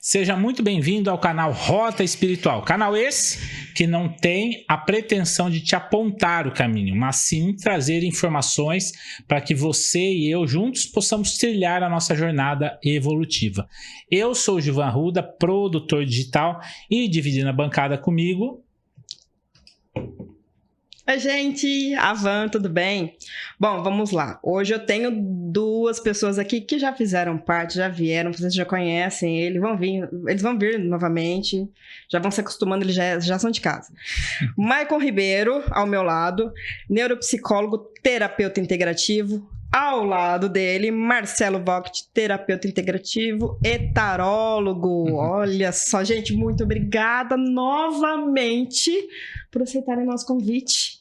Seja muito bem-vindo ao canal Rota Espiritual. Canal esse que não tem a pretensão de te apontar o caminho, mas sim trazer informações para que você e eu juntos possamos trilhar a nossa jornada evolutiva. Eu sou o Gilvan Arruda, produtor digital, e dividindo a bancada comigo... Oi, gente! Avan, tudo bem? Bom, vamos lá. Hoje eu tenho duas pessoas aqui que já fizeram parte, já vieram, vocês já conhecem eles vão vir novamente, já vão se acostumando, eles já são de casa. Maicon Ribeiro, ao meu lado, neuropsicólogo, terapeuta integrativo. Ao lado dele, Marcelo Vogt, terapeuta integrativo e tarólogo. Olha só, gente, muito obrigada novamente por aceitarem nosso convite.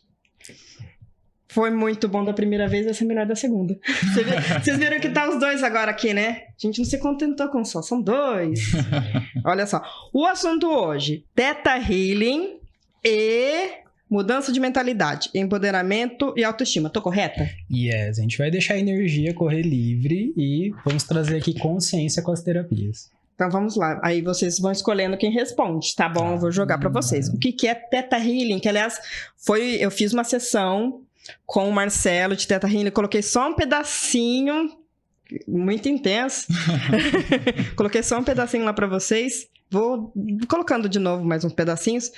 Foi muito bom da primeira vez, vai ser melhor da segunda. Vocês viram que tá os dois agora aqui, né? A gente não se contentou com só, são dois. Olha só. O assunto hoje, Theta Healing e mudança de mentalidade, empoderamento e autoestima. Tô correta? Yes, a gente vai deixar a energia correr livre e vamos trazer aqui consciência com as terapias. Então vamos lá, aí vocês vão escolhendo quem responde, tá bom? Eu vou jogar pra vocês. O que é Theta Healing? Que aliás, eu fiz uma sessão com o Marcelo de Theta Healing, coloquei só um pedacinho, muito intenso. Coloquei só um pedacinho lá pra vocês. Vou colocando de novo mais uns pedacinhos.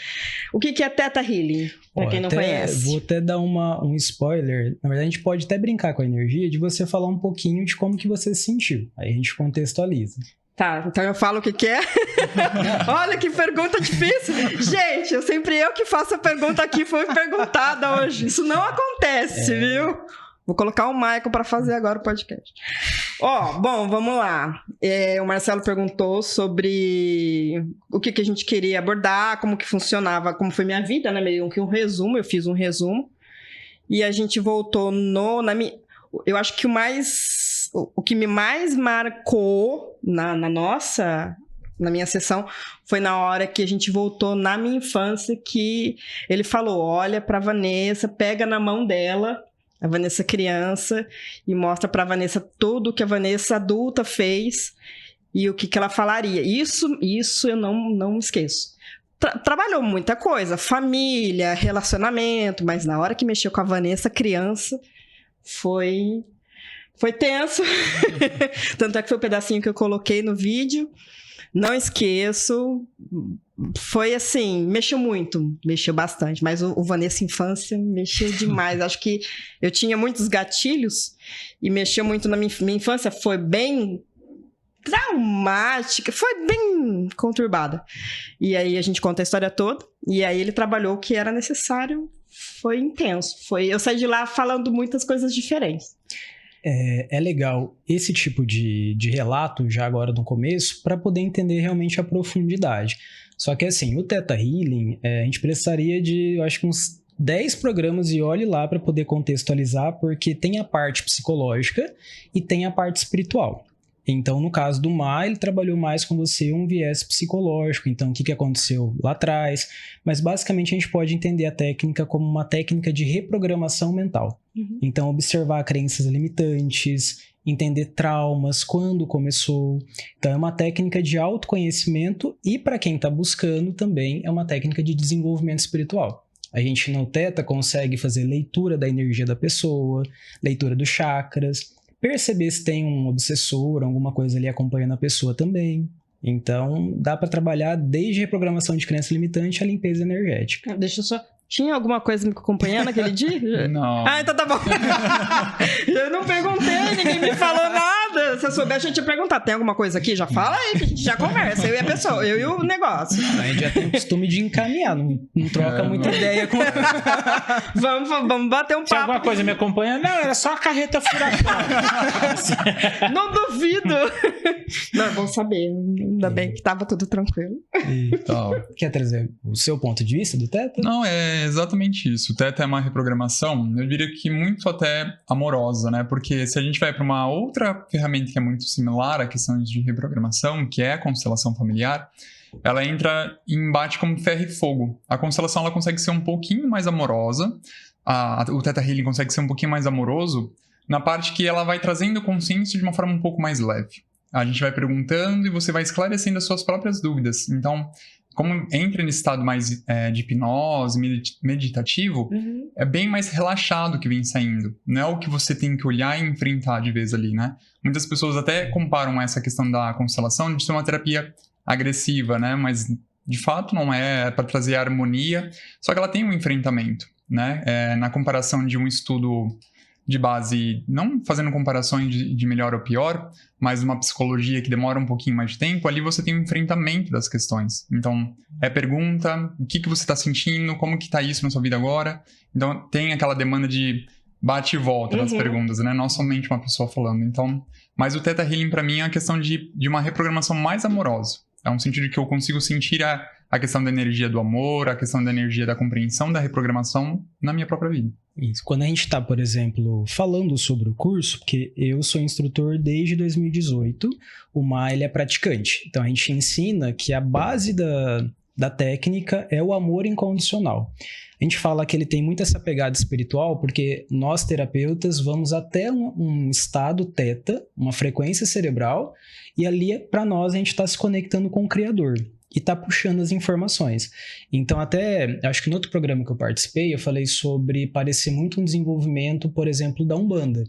O que é Theta Healing? Pra quem não conhece. Vou até dar um spoiler. Na verdade, a gente pode até brincar com a energia de você falar um pouquinho de como que você se sentiu. Aí a gente contextualiza. Tá, então eu falo o que é. Olha que pergunta difícil. Gente, eu que faço a pergunta aqui, foi perguntada hoje. Isso não acontece, viu? Vou colocar o Maicon para fazer agora o podcast. Bom, vamos lá. O Marcelo perguntou sobre o que a gente queria abordar, como que funcionava, como foi minha vida, né? Meio que um resumo, eu fiz um resumo. E a gente voltou eu acho que o que me mais marcou na minha sessão foi na hora que a gente voltou na minha infância, que ele falou, olha pra Vanessa, pega na mão dela, a Vanessa criança, e mostra pra Vanessa tudo que a Vanessa adulta fez e o que ela falaria. Isso eu não me esqueço. Trabalhou muita coisa, família, relacionamento, mas na hora que mexeu com a Vanessa criança, foi tenso. Tanto é que foi o pedacinho que eu coloquei no vídeo. Não esqueço. Foi assim, mexeu bastante. Mas o Vanessa Infância mexeu demais. Acho que eu tinha muitos gatilhos e mexeu muito na minha infância. Foi bem traumática, foi bem conturbada. E aí a gente conta a história toda. E aí ele trabalhou o que era necessário. Foi intenso. Eu saí de lá falando muitas coisas diferentes. É legal esse tipo de relato, já agora no começo, para poder entender realmente a profundidade. Só que assim, o Theta Healing, a gente precisaria de, eu acho que uns 10 programas e olhe lá para poder contextualizar, porque tem a parte psicológica e tem a parte espiritual. Então, no caso do Mar, ele trabalhou mais com você um viés psicológico, então o que aconteceu lá atrás, mas basicamente a gente pode entender a técnica como uma técnica de reprogramação mental. Então, observar crenças limitantes, entender traumas, quando começou. Então, é uma técnica de autoconhecimento e, para quem está buscando, também é uma técnica de desenvolvimento espiritual. A gente no Theta consegue fazer leitura da energia da pessoa, leitura dos chakras, perceber se tem um obsessor, alguma coisa ali acompanhando a pessoa também. Então, dá para trabalhar desde reprogramação de crença limitante a limpeza energética. Deixa eu só... Tinha alguma coisa me acompanhando naquele dia? Não. Então tá bom. Eu não perguntei, ninguém me falou nada. Se eu soubesse, eu tinha perguntado. Tem alguma coisa aqui? Já fala aí, que a gente já conversa. Eu e a pessoa, eu e o negócio. A gente já tem o costume de encaminhar, não troca muita ideia com... Vamos bater um papo. Tinha alguma coisa me acompanhando? Não, era só a carreta furacão. Não duvido. Não, vamos saber. Ainda bem que tava tudo tranquilo. Então, quer trazer o seu ponto de vista do Theta? Não, é exatamente isso. O Theta é uma reprogramação, eu diria que muito até amorosa, né? Porque se a gente vai para uma outra ferramenta que é muito similar à questão de reprogramação, que é a constelação familiar, ela entra em embate como ferro e fogo. A constelação ela consegue ser um pouquinho mais amorosa, o Theta Healing consegue ser um pouquinho mais amoroso na parte que ela vai trazendo consciência de uma forma um pouco mais leve. A gente vai perguntando e você vai esclarecendo as suas próprias dúvidas. Então, como entra nesse estado mais de hipnose, meditativo, é bem mais relaxado que vem saindo. Não é o que você tem que olhar e enfrentar de vez ali, né? Muitas pessoas até comparam essa questão da constelação de ser uma terapia agressiva, né? Mas, de fato, não é para trazer harmonia, só que ela tem um enfrentamento, né? Na comparação de um estudo de base, não fazendo comparações de melhor ou pior, mas uma psicologia que demora um pouquinho mais de tempo, ali você tem um enfrentamento das questões. Então, pergunta, o que você está sentindo, como que está isso na sua vida agora? Então, tem aquela demanda de bate e volta das perguntas, né? Não somente uma pessoa falando. Então, mas o Theta Healing, para mim, é a questão de uma reprogramação mais amorosa. É um sentido que eu consigo sentir a questão da energia do amor, a questão da energia da compreensão, da reprogramação na minha própria vida. Isso. Quando a gente está, por exemplo, falando sobre o curso, porque eu sou instrutor desde 2018, o Ma, ele é praticante. Então, a gente ensina que a base da técnica é o amor incondicional. A gente fala que ele tem muito essa pegada espiritual porque nós, terapeutas, vamos até um estado teta, uma frequência cerebral, e ali, para nós, a gente está se conectando com o Criador e está puxando as informações. Então, até, acho que no outro programa que eu participei, eu falei sobre parecer muito um desenvolvimento, por exemplo, da Umbanda,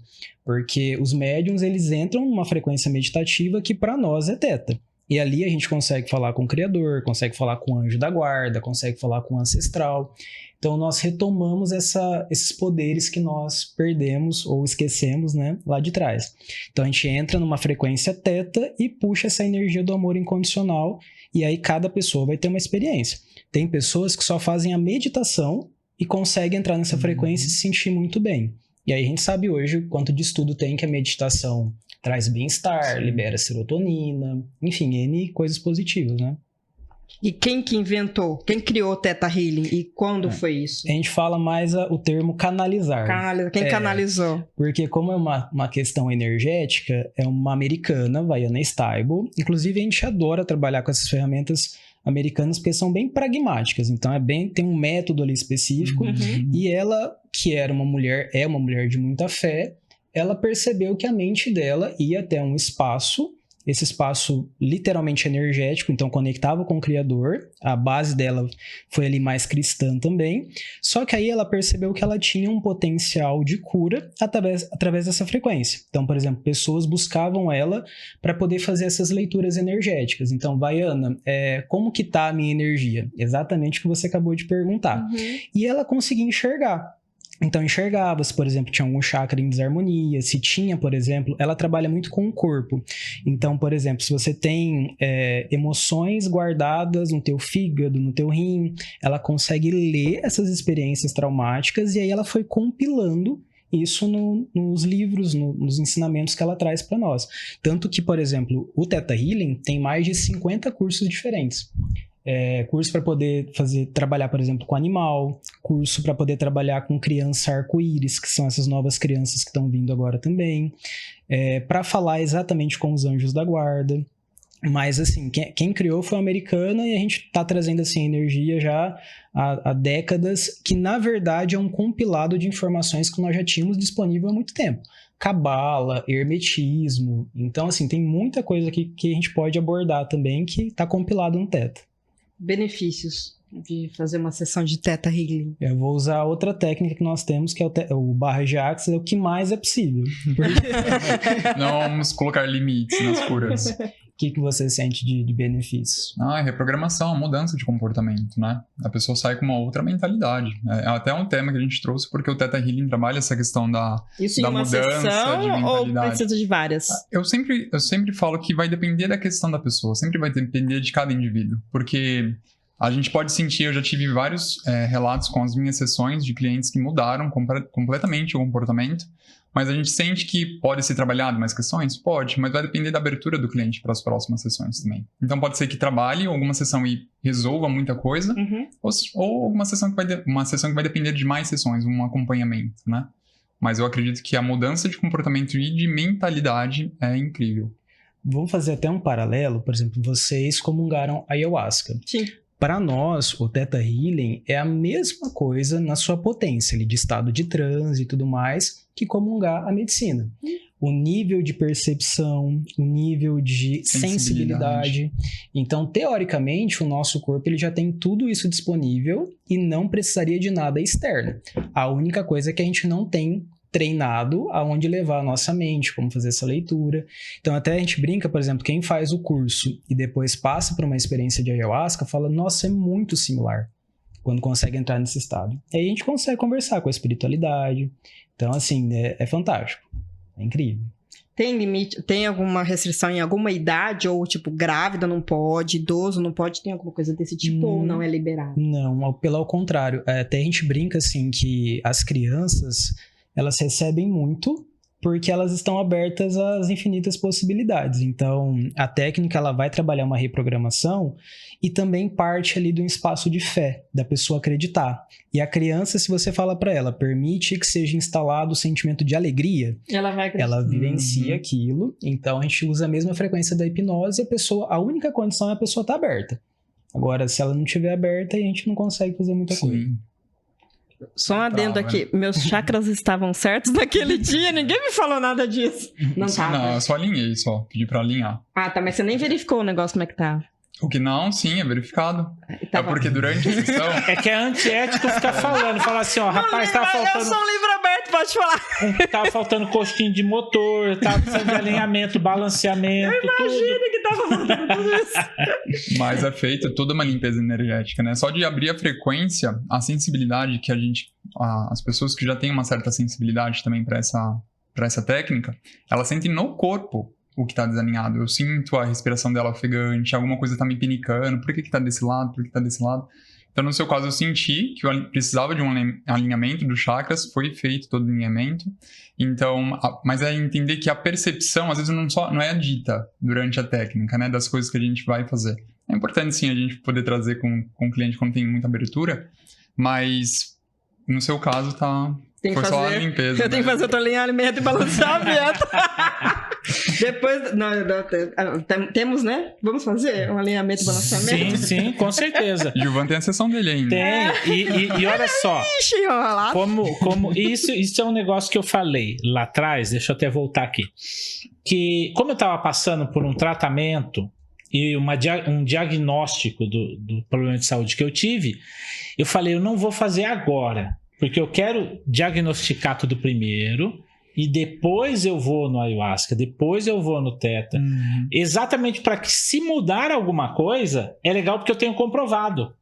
porque os médiuns, eles entram numa frequência meditativa que para nós é teta. E ali a gente consegue falar com o Criador, consegue falar com o anjo da guarda, consegue falar com o ancestral. Então, nós retomamos esses poderes que nós perdemos ou esquecemos, né, lá de trás. Então, a gente entra numa frequência teta e puxa essa energia do amor incondicional, e aí cada pessoa vai ter uma experiência. Tem pessoas que só fazem a meditação e conseguem entrar nessa frequência e se sentir muito bem. E aí a gente sabe hoje o quanto de estudo tem que a meditação traz bem-estar, libera serotonina, enfim, N coisas positivas, né? E quem que inventou? Quem criou o Theta Healing? E quando foi isso? A gente fala mais o termo canalizar. Quem canalizou? Porque como é uma questão energética, é uma americana, Vianna Stibal. Inclusive, a gente adora trabalhar com essas ferramentas americanas porque são bem pragmáticas. Então, tem um método ali específico. E ela, que é uma mulher de muita fé, ela percebeu que a mente dela ia até um espaço, esse espaço literalmente energético, então conectava com o Criador, a base dela foi ali mais cristã também, só que aí ela percebeu que ela tinha um potencial de cura através dessa frequência. Então, por exemplo, pessoas buscavam ela para poder fazer essas leituras energéticas. Então, Vianna, como que tá a minha energia? Exatamente o que você acabou de perguntar. E ela conseguia enxergar. Então, enxergava se, por exemplo, tinha algum chakra em desarmonia, se tinha, por exemplo, ela trabalha muito com o corpo. Então, por exemplo, se você tem emoções guardadas no teu fígado, no teu rim, ela consegue ler essas experiências traumáticas e aí ela foi compilando isso nos livros, nos ensinamentos que ela traz para nós. Tanto que, por exemplo, o Theta Healing tem mais de 50 cursos diferentes. Curso para poder trabalhar, por exemplo, com animal, curso para poder trabalhar com criança arco-íris, que são essas novas crianças que estão vindo agora também, para falar exatamente com os anjos da guarda. Mas, assim, quem criou foi uma americana e a gente está trazendo, assim, energia já há décadas, que, na verdade, é um compilado de informações que nós já tínhamos disponível há muito tempo. Cabala, hermetismo. Então, assim, tem muita coisa que a gente pode abordar também que está compilado no Theta. Benefícios de fazer uma sessão de Theta Healing. Eu vou usar outra técnica que nós temos, que é o barra de Axis, é o que mais é possível. Não vamos colocar limites nas curas. O que você sente de benefício? Reprogramação, mudança de comportamento, né? A pessoa sai com uma outra mentalidade. É até um tema que a gente trouxe, porque o Theta Healing trabalha essa questão da mudança de mentalidade. Ou precisa de várias? Eu sempre falo que vai depender da questão da pessoa, sempre vai depender de cada indivíduo, porque a gente pode sentir, eu já tive vários relatos com as minhas sessões de clientes que mudaram completamente o comportamento, mas a gente sente que pode ser trabalhado mais questões? Pode, mas vai depender da abertura do cliente para as próximas sessões também. Então pode ser que trabalhe alguma sessão e resolva muita coisa, ou uma sessão que vai depender de mais sessões, um acompanhamento, né? Mas eu acredito que a mudança de comportamento e de mentalidade é incrível. Vamos fazer até um paralelo, por exemplo, vocês comungaram ayahuasca. Sim. Para nós, o Theta Healing é a mesma coisa na sua potência, ali, de estado de transe e tudo mais, que comungar a medicina. o nível de percepção, o nível de sensibilidade. Então, teoricamente, o nosso corpo ele já tem tudo isso disponível e não precisaria de nada externo. A única coisa é que a gente não tem treinado aonde levar a nossa mente, como fazer essa leitura. Então, até a gente brinca, por exemplo, quem faz o curso e depois passa por uma experiência de ayahuasca, fala, nossa, é muito similar quando consegue entrar nesse estado. E aí a gente consegue conversar com a espiritualidade. Então, assim, é fantástico. É incrível. Tem limite, tem alguma restrição em alguma idade? Ou, tipo, grávida não pode, idoso não pode? Tem alguma coisa desse tipo ou não é liberado? Não, pelo contrário. Até a gente brinca, assim, que as crianças, elas recebem muito porque elas estão abertas às infinitas possibilidades. Então, a técnica, ela vai trabalhar uma reprogramação e também parte ali de um espaço de fé, da pessoa acreditar. E a criança, se você fala para ela, permite que seja instalado o sentimento de alegria, ela vivencia aquilo. Então, a gente usa a mesma frequência da hipnose e a única condição é a pessoa estar aberta. Agora, se ela não estiver aberta, a gente não consegue fazer muita coisa. Só um adendo aqui, meus chakras estavam certos naquele dia, ninguém me falou nada disso. Não tava. Não, eu só alinhei, pedi pra alinhar. Ah, tá, mas você nem verificou o negócio como é que tava. O que não, sim, é verificado. É porque durante a sessão... É que é antiético ficar falando. Falar assim, ó, rapaz, tava faltando... Eu sou um livro aberto, pode falar. Tava faltando costinho de motor, tava precisando de alinhamento, balanceamento, Imagina que tava faltando tudo isso. Mas é feita toda uma limpeza energética, né? Só de abrir a frequência, a sensibilidade que as pessoas que já têm uma certa sensibilidade também para essa técnica, elas sentem no corpo o que tá desalinhado. Eu sinto a respiração dela ofegante, alguma coisa tá me pinicando, por que tá desse lado, por que tá desse lado? Então, no seu caso, eu senti que eu precisava de um alinhamento dos chakras, foi feito todo o alinhamento. Então, mas é entender que a percepção, às vezes, não é dita durante a técnica, né, das coisas que a gente vai fazer. É importante, sim, a gente poder trazer com o cliente quando tem muita abertura, mas, no seu caso, foi só a limpeza. Eu tenho que fazer outro alinhamento e balanceamento. Depois, temos, né? Vamos fazer um alinhamento e balanceamento? Sim, com certeza. Gilvan tem a sessão dele ainda. Tem, e olha só, como isso é um negócio que eu falei lá atrás, deixa eu até voltar aqui, que como eu estava passando por um tratamento e um diagnóstico do problema de saúde que eu tive, eu falei, eu não vou fazer agora, porque eu quero diagnosticar tudo primeiro, e depois eu vou no ayahuasca, depois eu vou no Theta. Exatamente para que, se mudar alguma coisa, é legal porque eu tenho comprovado.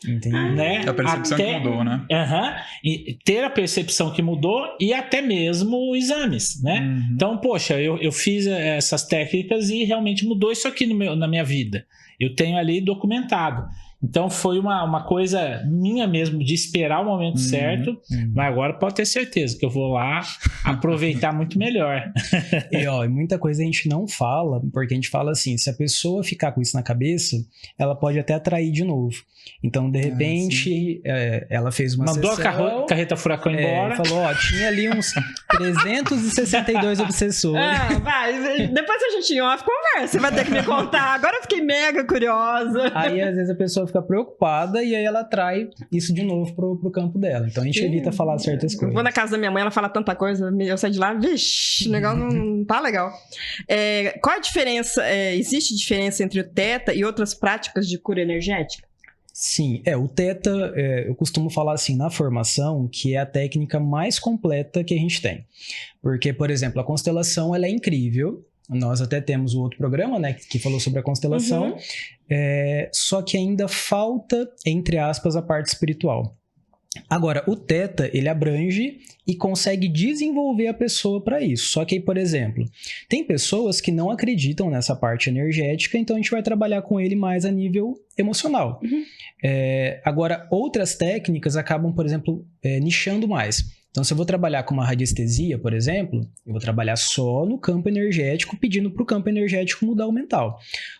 Entendi. Né? A percepção que mudou, né? E ter a percepção que mudou e até mesmo exames, né? Então, poxa, eu fiz essas técnicas e realmente mudou isso aqui na minha vida. Eu tenho ali documentado. Então foi uma coisa minha mesmo de esperar o momento certo, mas agora pode ter certeza que eu vou lá aproveitar muito melhor. E muita coisa a gente não fala, porque a gente fala assim, se a pessoa ficar com isso na cabeça, ela pode até atrair de novo. Então, de repente, ela fez uma mandou sessão... a carreta furacão embora. Falou, tinha ali uns 362 obsessores. Vai, depois a gente em off conversa, você vai ter que me contar. Agora eu fiquei mega curiosa. Aí, às vezes, a pessoa fica preocupada e aí ela atrai isso de novo pro campo dela. Então, a gente evita falar certas coisas. Vou na casa da minha mãe, ela fala tanta coisa, eu saio de lá, vixe, o negócio não tá legal. Qual a diferença, existe diferença entre o Theta e outras práticas de cura energética? Sim, o Theta, eu costumo falar assim na formação, que é a técnica mais completa que a gente tem. Porque, por exemplo, a constelação, ela é incrível. Nós até temos o outro programa, né, que falou sobre a constelação. Só que ainda falta, entre aspas, a parte espiritual. Agora, o Theta, ele abrange e consegue desenvolver a pessoa para isso. Só que aí, por exemplo, tem pessoas que não acreditam nessa parte energética, então a gente vai trabalhar com ele mais a nível emocional. Agora, outras técnicas acabam, por exemplo, nichando mais. Então, se eu vou trabalhar com uma radiestesia, por exemplo, eu vou trabalhar só no campo energético, pedindo para o campo energético mudar o mental.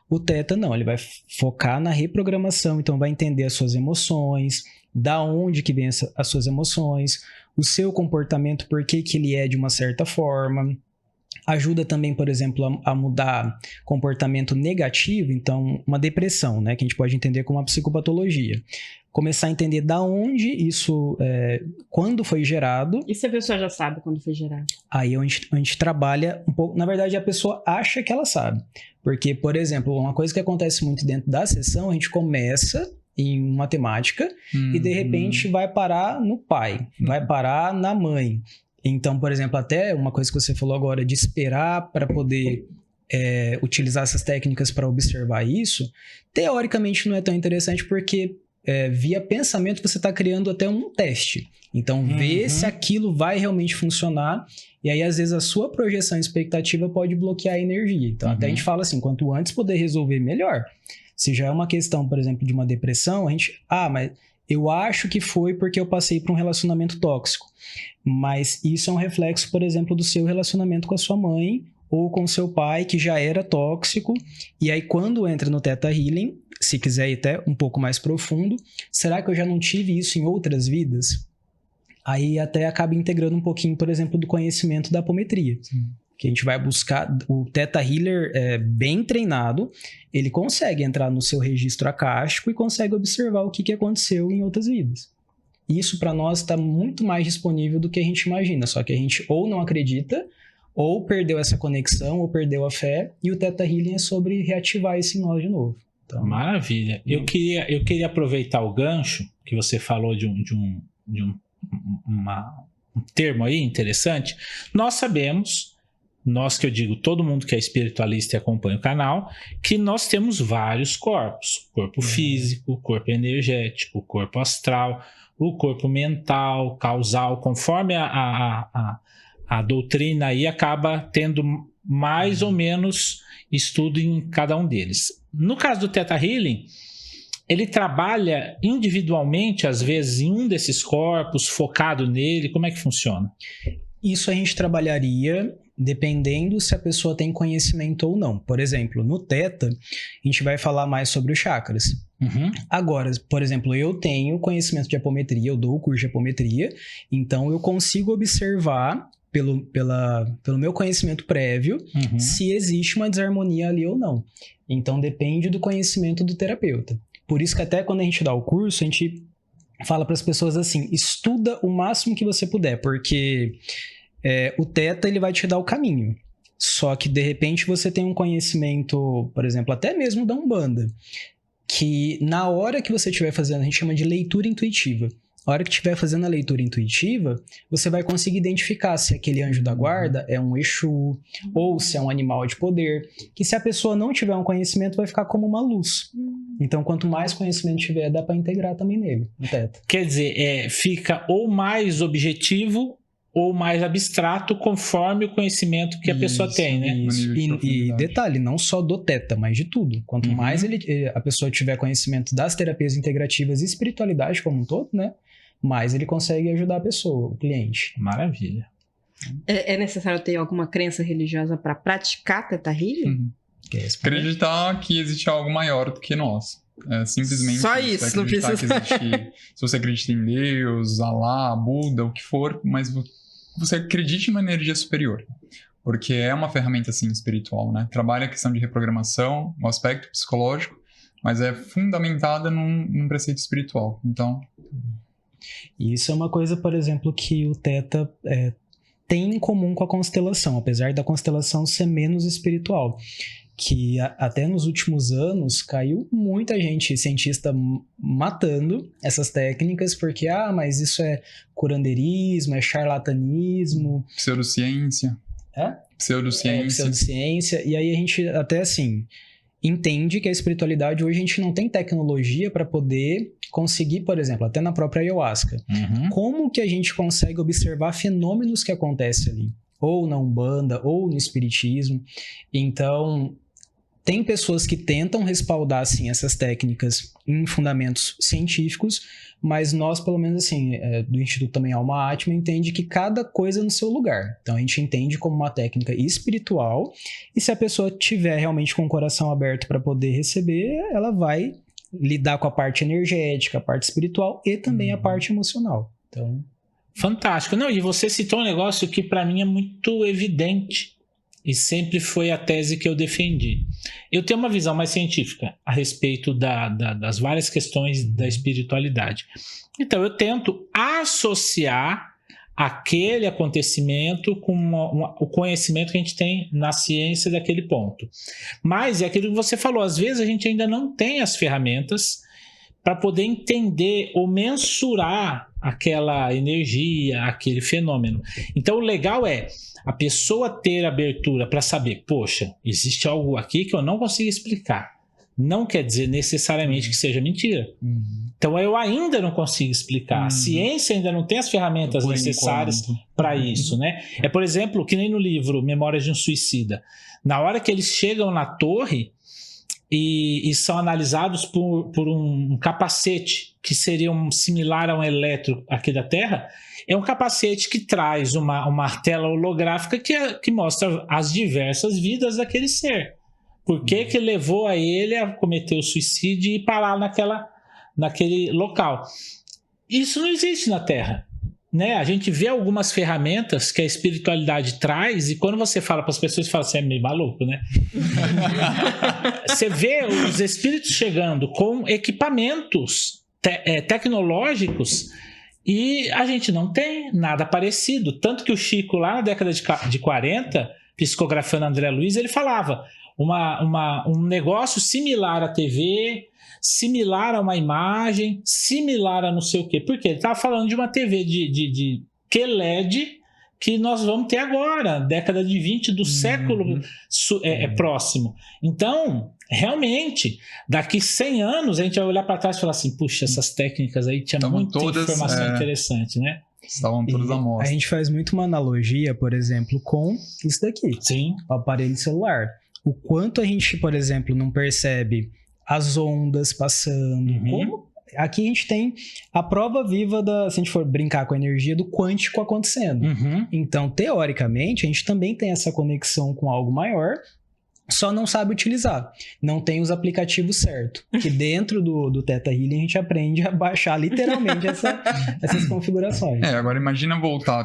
O Theta não, ele vai focar na reprogramação, então vai entender as suas emoções, da onde que vem as suas emoções, o seu comportamento, por que ele é de uma certa forma. Ajuda também, por exemplo, a mudar comportamento negativo, então uma depressão, né, que a gente pode entender como uma psicopatologia. Começar a entender da onde isso, quando foi gerado. E se a pessoa já sabe quando foi gerado? Aí a gente trabalha um pouco. Na verdade, a pessoa acha que ela sabe. Porque, por exemplo, uma coisa que acontece muito dentro da sessão, a gente começa em matemática e de repente vai parar no pai, vai parar na mãe. Então, por exemplo, até uma coisa que você falou agora de esperar para poder utilizar essas técnicas para observar isso, teoricamente não é tão interessante porque via pensamento você está criando até um teste. Então, ver se aquilo vai realmente funcionar e aí, às vezes, a sua projeção e expectativa pode bloquear a energia. Então, até a gente fala assim, quanto antes poder resolver, melhor. Se já é uma questão, por exemplo, de uma depressão, a gente... mas eu acho que foi porque eu passei por um relacionamento tóxico. Mas isso é um reflexo, por exemplo, do seu relacionamento com a sua mãe ou com o seu pai, que já era tóxico. E aí, quando entra no Theta Healing, se quiser ir até um pouco mais profundo, será que eu já não tive isso em outras vidas? Aí até acaba integrando um pouquinho, por exemplo, do conhecimento da apometria. Sim. Que a gente vai buscar, o Theta Healer bem treinado, ele consegue entrar no seu registro acástico e consegue observar o que aconteceu em outras vidas. Isso para nós está muito mais disponível do que a gente imagina, só que a gente ou não acredita, ou perdeu essa conexão, ou perdeu a fé, e o Theta Healing é sobre reativar isso em nós de novo. Então, maravilha. Eu queria aproveitar o gancho que você falou de um termo aí interessante. Nós sabemos, nós que eu digo, todo mundo que é espiritualista e acompanha o canal, que nós temos vários corpos. Corpo físico, corpo energético, corpo astral, o corpo mental, causal, conforme a doutrina aí acaba tendo mais ou menos estudo em cada um deles. No caso do Theta Healing, ele trabalha individualmente, às vezes, em um desses corpos, focado nele. Como é que funciona? Isso a gente trabalharia dependendo se a pessoa tem conhecimento ou não. Por exemplo, no Theta, a gente vai falar mais sobre os chakras. Agora, por exemplo, eu tenho conhecimento de apometria, eu dou o curso de apometria, então eu consigo observar pelo meu conhecimento prévio se existe uma desarmonia ali ou não. Então depende do conhecimento do terapeuta. Por isso que até quando a gente dá o curso, a gente fala para as pessoas assim, estuda o máximo que você puder, porque o Theta ele vai te dar o caminho. Só que de repente você tem um conhecimento, por exemplo, até mesmo da Umbanda, que na hora que você estiver fazendo, a gente chama de leitura intuitiva. A hora que estiver fazendo a leitura intuitiva, você vai conseguir identificar se aquele anjo da guarda é um Exu ou se é um animal de poder, que se a pessoa não tiver um conhecimento, vai ficar como uma luz. Então, quanto mais conhecimento tiver, dá para integrar também nele, no Theta. Quer dizer, fica ou mais objetivo ou mais abstrato, conforme o conhecimento que a pessoa tem, né? Isso. E detalhe, não só do Theta, mas de tudo. Quanto mais a pessoa tiver conhecimento das terapias integrativas e espiritualidade como um todo, né? Mais ele consegue ajudar a pessoa, o cliente. Maravilha. É necessário ter alguma crença religiosa para praticar Theta Healing? Acreditar que existe algo maior do que nós. Simplesmente só isso, não precisa. Se você acredita em Deus, Alá, Buda, o que for, mas você acredite em uma energia superior. Porque é uma ferramenta, assim, espiritual, né? Trabalha a questão de reprogramação, o aspecto psicológico, mas é fundamentada num preceito espiritual. Então... E isso é uma coisa, por exemplo, que o Theta tem em comum com a constelação, apesar da constelação ser menos espiritual. Que até nos últimos anos caiu muita gente, cientista, matando essas técnicas, porque, mas isso é curandeirismo, é charlatanismo. Pseudociência. Pseudociência. E aí a gente até assim entende que a espiritualidade hoje a gente não tem tecnologia para poder conseguir, por exemplo, até na própria ayahuasca. Como que a gente consegue observar fenômenos que acontecem ali? Ou na Umbanda, ou no Espiritismo. Então, tem pessoas que tentam respaldar, assim, essas técnicas em fundamentos científicos, mas nós, pelo menos assim, do Instituto também Alma Atma, entende que cada coisa no seu lugar. Então, a gente entende como uma técnica espiritual, e se a pessoa tiver realmente com o coração aberto para poder receber, ela vai lidar com a parte energética, a parte espiritual e também a parte emocional. Então... Fantástico. Não, e você citou um negócio que para mim é muito evidente. e sempre foi a tese que eu defendi. Eu tenho uma visão mais científica a respeito das várias questões da espiritualidade. Então, eu tento associar aquele acontecimento com o conhecimento que a gente tem na ciência daquele ponto. Mas é aquilo que você falou, às vezes a gente ainda não tem as ferramentas para poder entender ou mensurar aquela energia, aquele fenômeno. Então, o legal é a pessoa ter abertura para saber, poxa, existe algo aqui que eu não consigo explicar. Não quer dizer necessariamente que seja mentira. Então, eu ainda não consigo explicar. A ciência ainda não tem as ferramentas necessárias para isso, né? É, por exemplo, que nem no livro Memórias de um Suicida. Na hora que eles chegam na torre e são analisados por um capacete que seria similar a um eletro aqui da Terra, é um capacete que traz uma tela holográfica que mostra as diversas vidas daquele ser. Por que levou a ele a cometer o suicídio e ir parar naquele local? Isso não existe na Terra, né? A gente vê algumas ferramentas que a espiritualidade traz e quando você fala para as pessoas, fala assim, é meio maluco, né? Você vê os espíritos chegando com equipamentos tecnológicos e a gente não tem nada parecido. Tanto que o Chico, lá na década de 40, psicografando André Luiz, ele falava um negócio similar à TV, similar a uma imagem, similar a não sei o quê. Por quê? Ele estava falando de uma TV de QLED que nós vamos ter agora, década de 20 do século próximo. Então, realmente, daqui 100 anos, a gente vai olhar para trás e falar assim, puxa, essas técnicas aí tinha muita informação interessante, né? Estavam todas à mostra. A gente faz muito uma analogia, por exemplo, com isso daqui. Sim. O aparelho celular. O quanto a gente, por exemplo, não percebe as ondas passando. Como aqui a gente tem a prova viva se a gente for brincar com a energia, do quântico acontecendo. Então, teoricamente, a gente também tem essa conexão com algo maior, só não sabe utilizar. Não tem os aplicativos certos. Que dentro do Theta Healing a gente aprende a baixar literalmente essas configurações. Agora imagina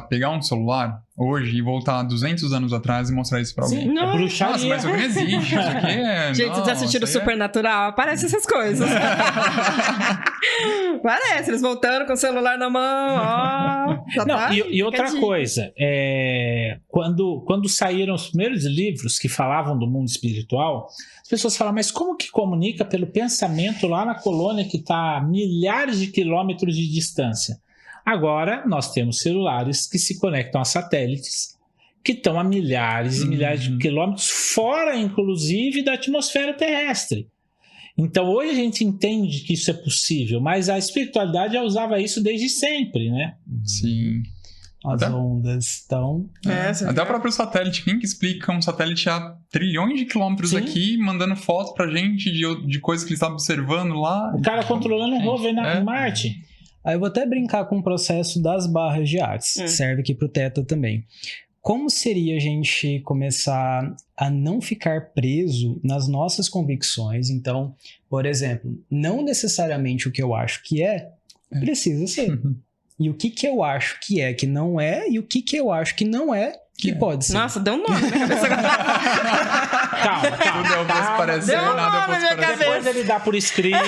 pegar um celular hoje e voltar 200 anos atrás e mostrar isso pra alguém. Sim, é bruxaria. Nossa, mas isso aqui não existe. Isso aqui é... Gente, vocês assistiram Supernatural? Aparece essas coisas. Parece, eles voltando com o celular na mão. E outra coisa, quando saíram os primeiros livros que falavam do mundo espiritual, as pessoas falam, mas como que comunica pelo pensamento lá na colônia que está a milhares de quilômetros de distância? Agora, nós temos celulares que se conectam a satélites que estão a milhares e milhares de quilômetros, fora, inclusive, da atmosfera terrestre. Então, hoje a gente entende que isso é possível, mas a espiritualidade já usava isso desde sempre, né? Sim. As ondas estão... Até o próprio satélite. Quem que explica um satélite a trilhões de quilômetros aqui, mandando foto pra gente de coisas que ele está observando lá? O cara controlando um rover em Marte. Aí eu vou até brincar com o processo das barras de Axis. Serve aqui pro Theta também. Como seria a gente começar a não ficar preso nas nossas convicções? Então, por exemplo, não necessariamente o que eu acho que precisa ser. E o que eu acho que não é, e o que eu acho que não é, que pode ser. Nossa, deu um nome na minha cabeça agora. Calma. Deu um nome na minha cabeça. Depois ele dá por escrito.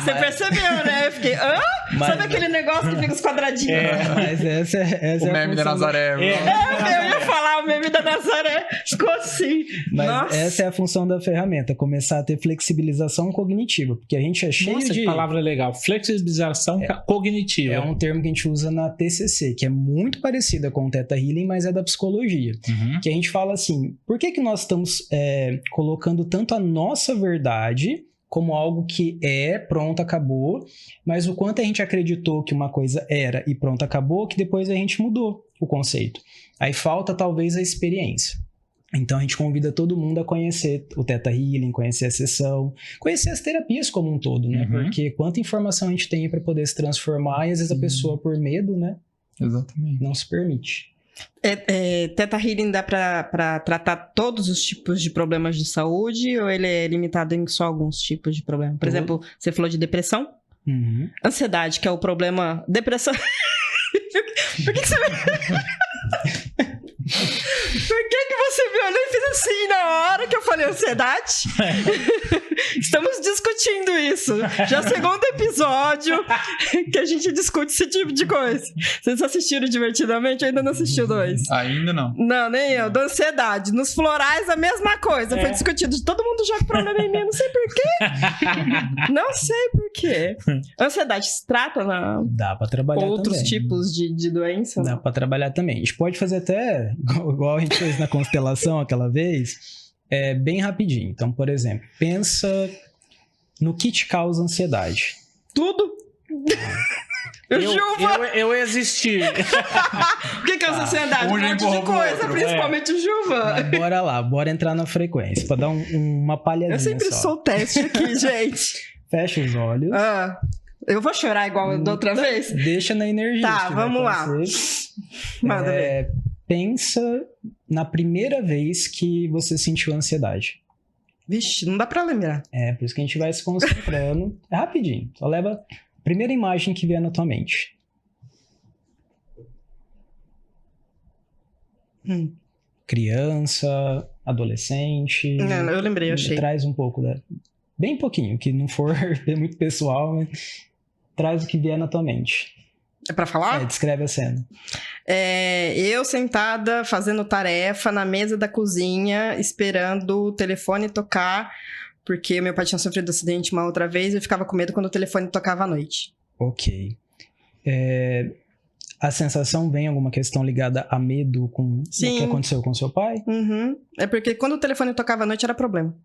Você percebeu, né? Eu fiquei, sabe aquele negócio que fica os quadradinhos? Mas essa é o meme da Nazaré. Eu ia falar o meme da Nazaré. Ficou assim. Mas essa é a função da ferramenta, começar a ter flexibilização cognitiva, porque a gente é cheio de... que palavra legal. Flexibilização cognitiva. É um termo que a gente usa na TCC, que é muito parecida com o Theta Healing, mas é da psicologia. Que a gente fala assim, por que nós estamos colocando tanto a nossa verdade como algo que pronto, acabou, mas o quanto a gente acreditou que uma coisa era e pronto, acabou, que depois a gente mudou o conceito. Aí falta talvez a experiência. Então a gente convida todo mundo a conhecer o Theta Healing, conhecer a sessão, conhecer as terapias como um todo, né? Porque quanta informação a gente tem para poder se transformar e às vezes a pessoa por medo, né? Exatamente. Não se permite. Theta Healing dá para tratar todos os tipos de problemas de saúde ou ele é limitado em só alguns tipos de problemas? Por exemplo, você falou de depressão, ansiedade, que é o problema... Depressão... Por que você... Por que você me olhou e fez assim na hora que eu falei ansiedade? Estamos discutindo isso. Já é o segundo episódio que a gente discute esse tipo de coisa. Vocês assistiram Divertidamente? Eu ainda não assisti o 2. Ainda não. Não, nem eu. Da ansiedade. Nos florais, a mesma coisa. Foi discutido. Todo mundo joga problema em mim. Não sei por quê. Não sei por quê. Ansiedade se trata na... Dá pra trabalhar outros também. tipos de doença? Dá pra trabalhar também. A gente pode fazer até, igual a gente fez na constelação aquela vez, bem rapidinho. Então, por exemplo, pensa no que te causa ansiedade. Tudo? Eu existi. O que é essa ansiedade? Um monte de coisa, principalmente o Juvan. Mas bora lá, bora entrar na frequência, pra dar uma palhadinha. Eu sempre sou o teste aqui, gente. Fecha os olhos. Eu vou chorar igual da outra vez? Deixa na energia. Tá, vamos lá. Manda ver. Pensa na primeira vez que você sentiu ansiedade. Vixe, não dá pra lembrar. Por isso que a gente vai se concentrando. É rapidinho. Só leva a primeira imagem que vier na tua mente. Criança, adolescente. Não, eu lembrei, achei. Traz um pouco, bem pouquinho, que não for muito pessoal, mas traz o que vier na tua mente. É pra falar? Descreve a cena. Eu sentada fazendo tarefa na mesa da cozinha, esperando o telefone tocar, porque meu pai tinha sofrido acidente uma outra vez e eu ficava com medo quando o telefone tocava à noite. Ok. A sensação vem alguma questão ligada a medo com o que aconteceu com seu pai? Uhum. É porque quando o telefone tocava à noite era problema.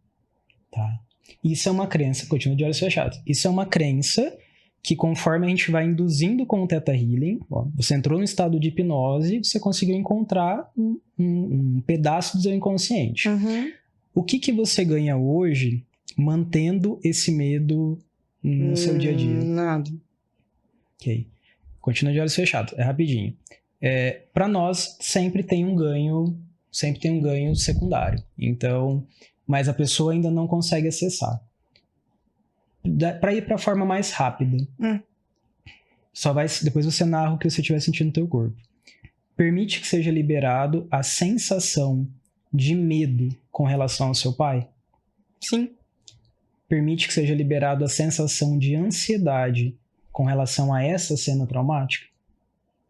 Tá. Isso é uma crença, continua de olhos fechados. Isso é uma crença que conforme a gente vai induzindo com o Theta Healing, você entrou no estado de hipnose, você conseguiu encontrar um pedaço do seu inconsciente. Uhum. O que você ganha hoje mantendo esse medo no seu dia a dia? Nada. Ok. Continua de olhos fechados, é rapidinho. Para nós, sempre tem um ganho secundário. Então, mas a pessoa ainda não consegue acessar. Para ir para a forma mais rápida. Depois você narra o que você estiver sentindo no teu corpo. Permite que seja liberado a sensação de medo com relação ao seu pai? Sim. Permite que seja liberado a sensação de ansiedade com relação a essa cena traumática?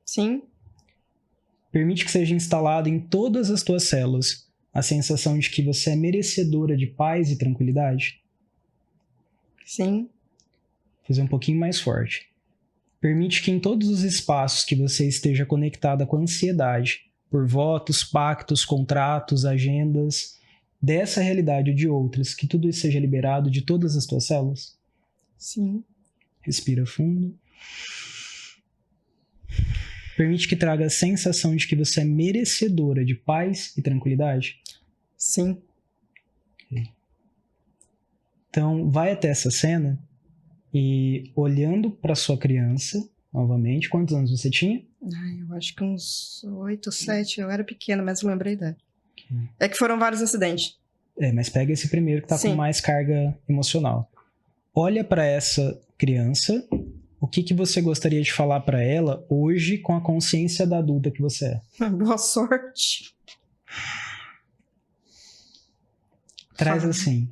Sim. Permite que seja instalado em todas as tuas células a sensação de que você é merecedora de paz e tranquilidade? Sim. Vou fazer um pouquinho mais forte. Permite que em todos os espaços que você esteja conectada com a ansiedade, por votos, pactos, contratos, agendas, dessa realidade ou de outras, que tudo isso seja liberado de todas as tuas células? Sim. Respira fundo. Permite que traga a sensação de que você é merecedora de paz e tranquilidade? Sim. Então, vai até essa cena e olhando para sua criança, novamente, quantos anos você tinha? Eu acho que uns 8, 7, eu era pequena, mas eu lembrei da idade. É que foram vários acidentes. Mas pega esse primeiro que tá com mais carga emocional. Olha para essa criança, o que você gostaria de falar para ela hoje com a consciência da adulta que você é? Boa sorte. Traz assim,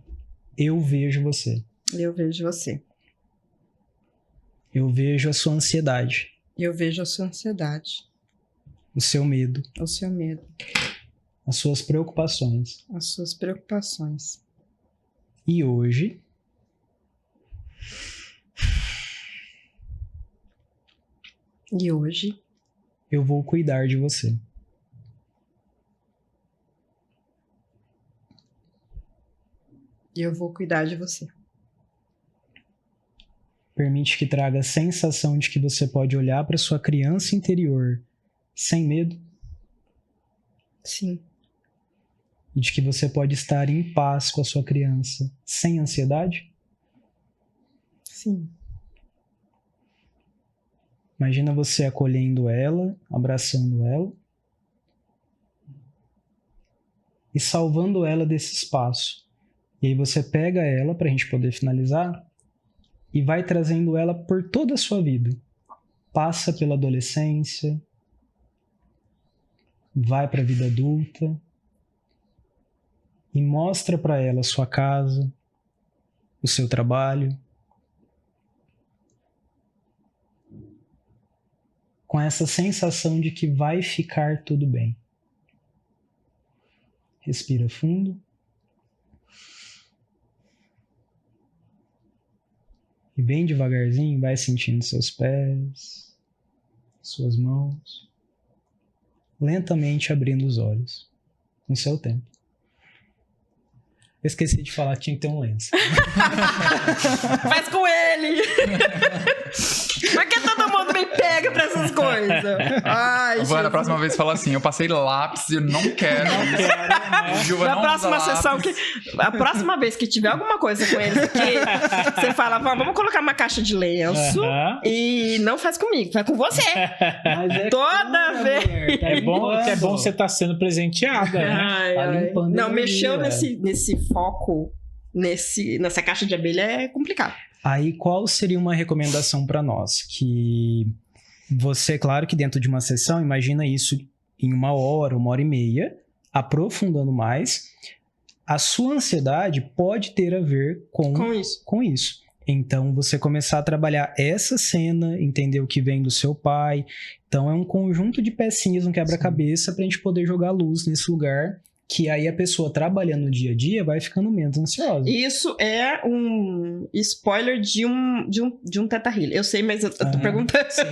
eu vejo você. Eu vejo você. Eu vejo a sua ansiedade. Eu vejo a sua ansiedade. O seu medo. O seu medo. As suas preocupações. As suas preocupações. E hoje... eu vou cuidar de você. Eu vou cuidar de você. Permite que traga a sensação de que você pode olhar para sua criança interior sem medo. Sim. E de que você pode estar em paz com a sua criança sem ansiedade. Sim. Imagina você acolhendo ela, abraçando ela e salvando ela desse espaço. E aí você pega ela, para a gente poder finalizar, e vai trazendo ela por toda a sua vida. Passa pela adolescência, vai para a vida adulta, e mostra para ela a sua casa, o seu trabalho, com essa sensação de que vai ficar tudo bem. Respira fundo. E bem devagarzinho vai sentindo seus pés, suas mãos, lentamente abrindo os olhos, no seu tempo. Eu esqueci de falar que tinha que ter um lenço. Faz com ele! Por que todo mundo me pega pra essas coisas? Ai, Vou na próxima vez falar assim, eu passei lápis e eu não quero. Na próxima sessão, a próxima vez que tiver alguma coisa com eles aqui, você fala, vamos colocar uma caixa de lenço e não faz comigo, faz com você. Mas toda vez. É bom você estar sendo presenteada, né? Ai. Não, mexeu nesse foco, nessa caixa de abelha é complicado. Aí, qual seria uma recomendação para nós? Que você, claro que dentro de uma sessão, imagina isso em 1 hora, 1h30, aprofundando mais. A sua ansiedade pode ter a ver com isso. Então, você começar a trabalhar essa cena, entender o que vem do seu pai. Então, é um conjunto de pecinhas, um quebra-cabeça, para a gente poder jogar luz nesse lugar, que aí a pessoa trabalhando no dia a dia vai ficando menos ansiosa. Isso é um spoiler de um Theta Healing. Eu sei, mas eu tô perguntando. Sim,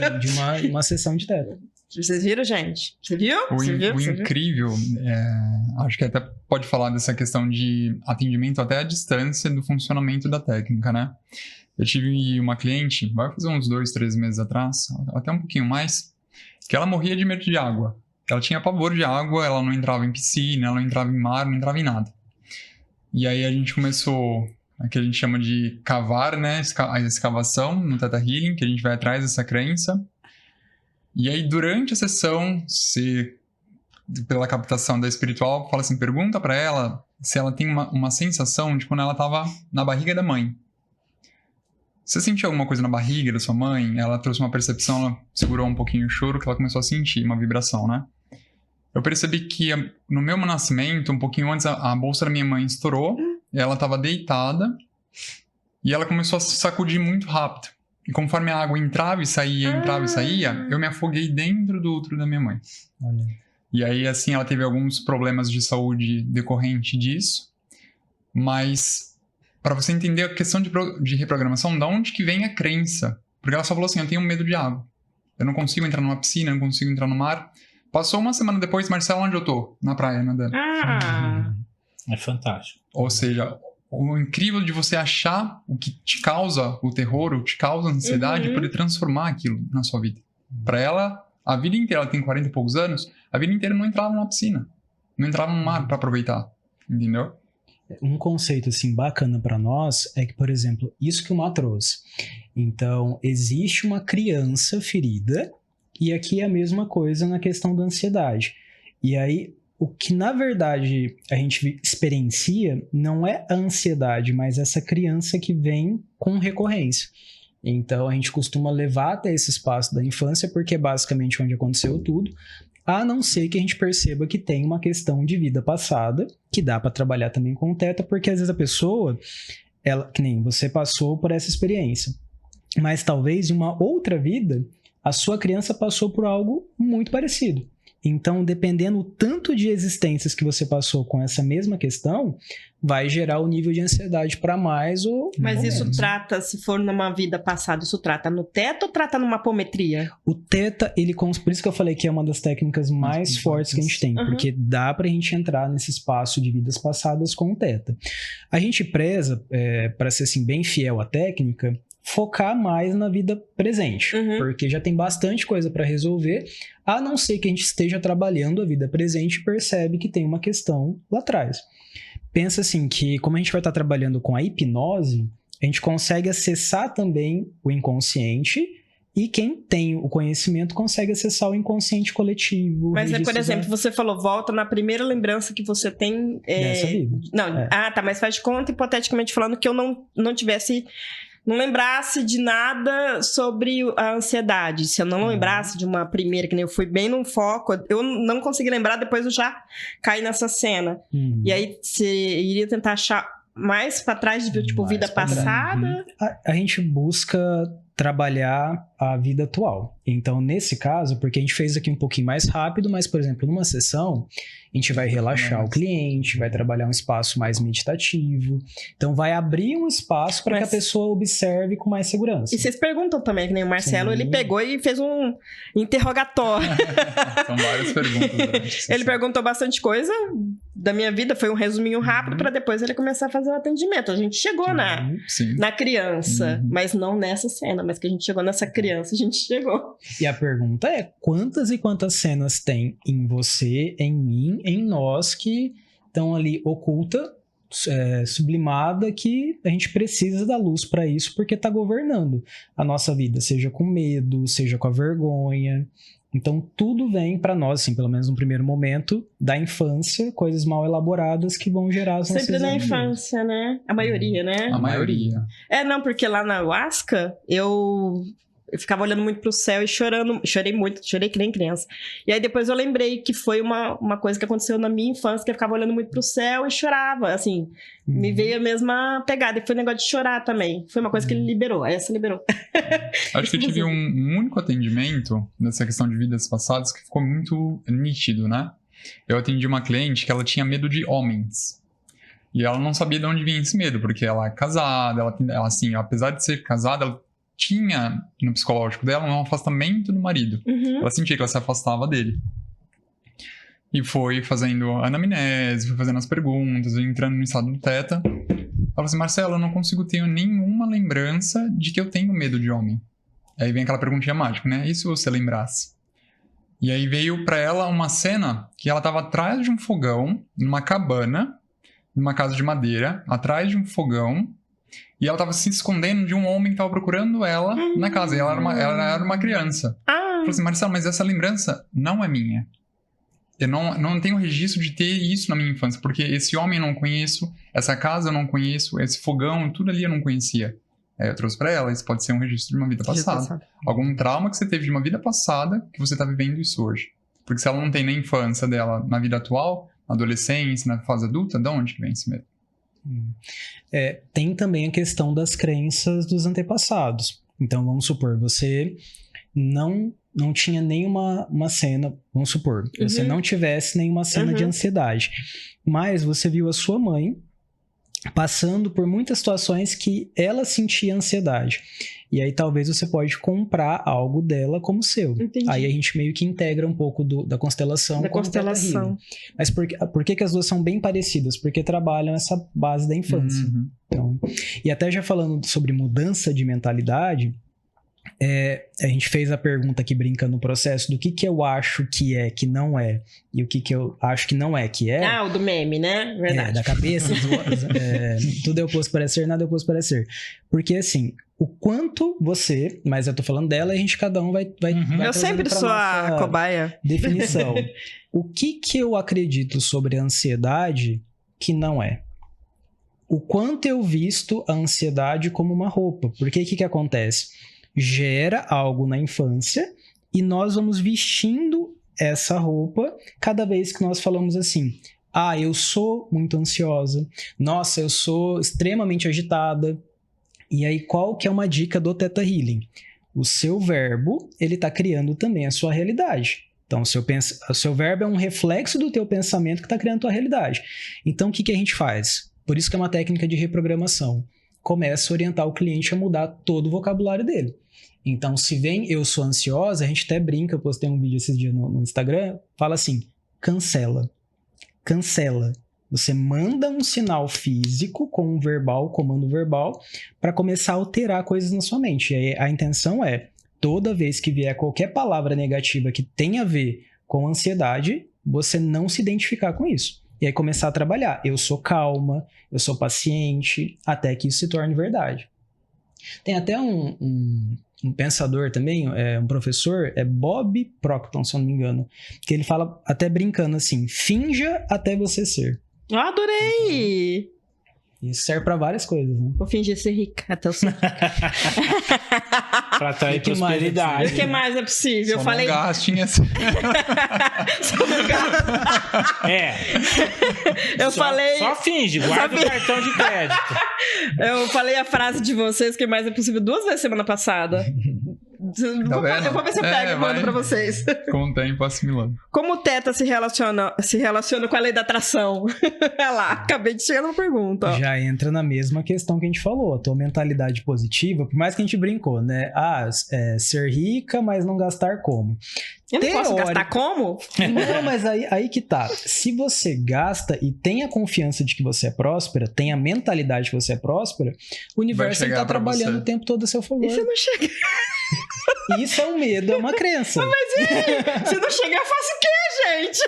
de uma sessão de Theta. Vocês viram, gente? Você viu? O incrível, acho que até pode falar dessa questão de atendimento até à distância do funcionamento da técnica, né? Eu tive uma cliente, vai fazer uns 2, 3 meses atrás, até um pouquinho mais, que ela morria de medo de água. Ela tinha pavor de água, ela não entrava em piscina, ela não entrava em mar, não entrava em nada. E aí a gente começou, o que a gente chama de cavar, né? A escavação no Theta Healing, que a gente vai atrás dessa crença. E aí durante a sessão, pela captação da espiritual, fala assim, pergunta para ela se ela tem uma sensação de quando ela estava na barriga da mãe. Você sentiu alguma coisa na barriga da sua mãe? Ela trouxe uma percepção, ela segurou um pouquinho o choro, que ela começou a sentir uma vibração, né? Eu percebi que no meu nascimento, um pouquinho antes, a bolsa da minha mãe estourou, ela estava deitada e ela começou a se sacudir muito rápido. E conforme a água entrava e saía, eu me afoguei dentro do útero da minha mãe. Olha. E aí, assim, ela teve alguns problemas de saúde decorrente disso, mas para você entender a questão de reprogramação, da onde que vem a crença? Porque ela só falou assim, eu tenho medo de água. Eu não consigo entrar numa piscina, eu não consigo entrar no mar. Passou uma semana depois, Marcelo, onde eu tô? Na praia, nadando. É fantástico. Ou seja, o incrível de você achar o que te causa o terror, o que te causa a ansiedade, e poder transformar aquilo na sua vida. Para ela, a vida inteira, ela tem 40 e poucos anos, a vida inteira não entrava numa piscina. Não entrava no mar para aproveitar. Entendeu? Um conceito assim bacana para nós é que, por exemplo, isso que o Má trouxe. Então, existe uma criança ferida e aqui é a mesma coisa na questão da ansiedade. E aí, o que na verdade a gente experiencia não é a ansiedade, mas essa criança que vem com recorrência. Então, a gente costuma levar até esse espaço da infância porque é basicamente onde aconteceu tudo, a não ser que a gente perceba que tem uma questão de vida passada, que dá para trabalhar também com o Theta, porque às vezes a pessoa, que nem você passou por essa experiência, mas talvez em uma outra vida, a sua criança passou por algo muito parecido. Então, dependendo do tanto de existências que você passou com essa mesma questão, vai gerar o nível de ansiedade para mais ou Mas isso menos. trata, se for numa vida passada, isso trata no Theta ou trata numa apometria? O Theta, por isso que eu falei que é uma das técnicas mais fortes que a gente tem, porque dá pra gente entrar nesse espaço de vidas passadas com o Theta. A gente preza, para ser assim, bem fiel à técnica, focar mais na vida presente, porque já tem bastante coisa para resolver, a não ser que a gente esteja trabalhando a vida presente e percebe que tem uma questão lá atrás. Pensa assim, que como a gente vai estar trabalhando com a hipnose, a gente consegue acessar também o inconsciente e quem tem o conhecimento consegue acessar o inconsciente coletivo. Mas, por exemplo, você falou, volta na primeira lembrança que você tem... Dessa vida. Não, tá, mas faz de conta, hipoteticamente falando, que eu não tivesse não lembrasse de nada sobre a ansiedade, se eu não lembrasse de uma primeira, que nem eu fui bem num foco, eu não consegui lembrar, depois eu já caí nessa cena. E aí você iria tentar achar mais pra trás, tipo, Mais vida pra trás. passada? A gente busca trabalhar a vida atual. Então, nesse caso, porque a gente fez aqui um pouquinho mais rápido, mas, por exemplo, numa sessão, a gente vai relaxar o cliente, vai trabalhar um espaço mais meditativo. Então, vai abrir um espaço para que a pessoa observe com mais segurança. E vocês perguntam também, que nem o Marcelo, Sim. ele pegou e fez um interrogatório. São várias perguntas durante a Ele sessão. perguntou bastante coisa da minha vida, foi um resuminho rápido para depois ele começar a fazer o atendimento. A gente chegou Sim. na criança, mas não nessa cena, mas que a gente chegou nessa criança, a gente chegou. E a pergunta é, quantas e quantas cenas tem em você, em mim, em nós, que estão ali oculta, sublimada, que a gente precisa da luz para isso, porque está governando a nossa vida, seja com medo, seja com a vergonha. Então, tudo vem para nós, assim, pelo menos no primeiro momento, da infância, coisas mal elaboradas que vão gerar as nossas Sempre na energias. infância, né? A maioria, né? A maioria. Não, porque lá na Ayahuasca, eu ficava olhando muito pro céu e chorando. Chorei muito, chorei que nem criança. E aí depois eu lembrei que foi uma coisa que aconteceu na minha infância, que eu ficava olhando muito pro céu e chorava, assim. Me veio a mesma pegada. E foi um negócio de chorar também. Foi uma coisa que ele liberou. Aí essa liberou. Acho que eu tive um único atendimento nessa questão de vidas passadas que ficou muito nítido, né? Eu atendi uma cliente que ela tinha medo de homens. E ela não sabia de onde vinha esse medo, porque ela é casada, ela assim, apesar de ser casada, ela tinha no psicológico dela um afastamento do marido. Ela sentia que ela se afastava dele. E foi fazendo a anamnese, foi fazendo as perguntas, entrando no estado do teta. Ela falou assim, Marcelo, eu não consigo ter nenhuma lembrança de que eu tenho medo de homem. Aí vem aquela perguntinha mágica, né? E se você lembrasse? E aí veio pra ela uma cena que ela tava atrás de um fogão, numa cabana, numa casa de madeira, atrás de um fogão, e ela tava se escondendo de um homem que tava procurando ela na casa. E ela era uma criança. Falei assim, Marcelo, mas essa lembrança não é minha. Eu não tenho registro de ter isso na minha infância, porque esse homem eu não conheço, essa casa eu não conheço, esse fogão, tudo ali eu não conhecia. Aí eu trouxe pra ela, isso pode ser um registro de uma vida passada. Algum trauma que você teve de uma vida passada que você tá vivendo isso hoje. Porque se ela não tem na infância dela, na vida atual, na adolescência, na fase adulta, de onde que vem esse medo? Tem também a questão das crenças dos antepassados. Então, vamos supor, você não tinha nenhuma cena, vamos supor, você não tivesse nenhuma cena de ansiedade, mas você viu a sua mãe passando por muitas situações que ela sentia ansiedade. E aí talvez você pode comprar algo dela como seu. Entendi. Aí a gente meio que integra um pouco da constelação com o Theta Healing. Mas por que as duas são bem parecidas? Porque trabalham essa base da infância. Então, e até já falando sobre mudança de mentalidade, a gente fez a pergunta aqui brincando no processo do que eu acho que não é, e o que eu acho que não é que é. Ah, o do meme, né? Verdade. Da cabeça. Tudo é oposto para ser, nada é oposto para ser. Porque assim, o quanto você, mas eu tô falando dela, e a gente cada um vai Eu sempre sou a cobaia. Definição. O que eu acredito sobre a ansiedade que não é? O quanto eu visto a ansiedade como uma roupa. Porque o que acontece? Gera algo na infância e nós vamos vestindo essa roupa cada vez que nós falamos assim: ah, eu sou muito ansiosa, nossa, eu sou extremamente agitada. E aí, qual que é uma dica do Theta Healing? O seu verbo, ele está criando também a sua realidade. Então, o seu verbo é um reflexo do teu pensamento que está criando a tua realidade. Então, o que a gente faz? Por isso que é uma técnica de reprogramação. Começa a orientar o cliente a mudar todo o vocabulário dele. Então, se vem eu sou ansiosa, a gente até brinca, eu postei um vídeo esses dias no Instagram, fala assim, cancela. Cancela. Você manda um sinal físico com um verbal, comando verbal, para começar a alterar coisas na sua mente. E aí, a intenção é, toda vez que vier qualquer palavra negativa que tenha a ver com ansiedade, você não se identificar com isso. E aí começar a trabalhar. Eu sou calma, eu sou paciente, até que isso se torne verdade. Tem até um pensador também, um professor, Bob Proctor, se eu não me engano, que ele fala até brincando assim, finja até você ser. Eu adorei! Isso serve pra várias coisas, né? Vou fingir ser rica até eu ser Pra atrair O que mais é prosperidade. O que mais é possível? Só Eu falei. não gastem essa... Eu Só- falei. Só finge, guarda o Sabia. cartão de crédito. Eu falei a frase de vocês que mais é possível 2 vezes semana passada. Eu vou ver se eu pego e mando vai. pra vocês. Com o tempo assimilando. Como o Teta se relaciona com a lei da atração? Olha lá, acabei de chegar numa pergunta. Ó. Já entra na mesma questão que a gente falou. A tua mentalidade positiva, por mais que a gente brincou, né? Ser rica, mas não gastar como? Eu não posso Teórico. gastar como? Não, mas aí que tá. Se você gasta e tem a confiança de que você é próspera, tem a mentalidade de que você é próspera, o universo chegar tá pra trabalhando você. o tempo todo a seu favor. E se não chegar? Isso é um medo, é uma crença. Se não chegar, eu faço o quê, gente?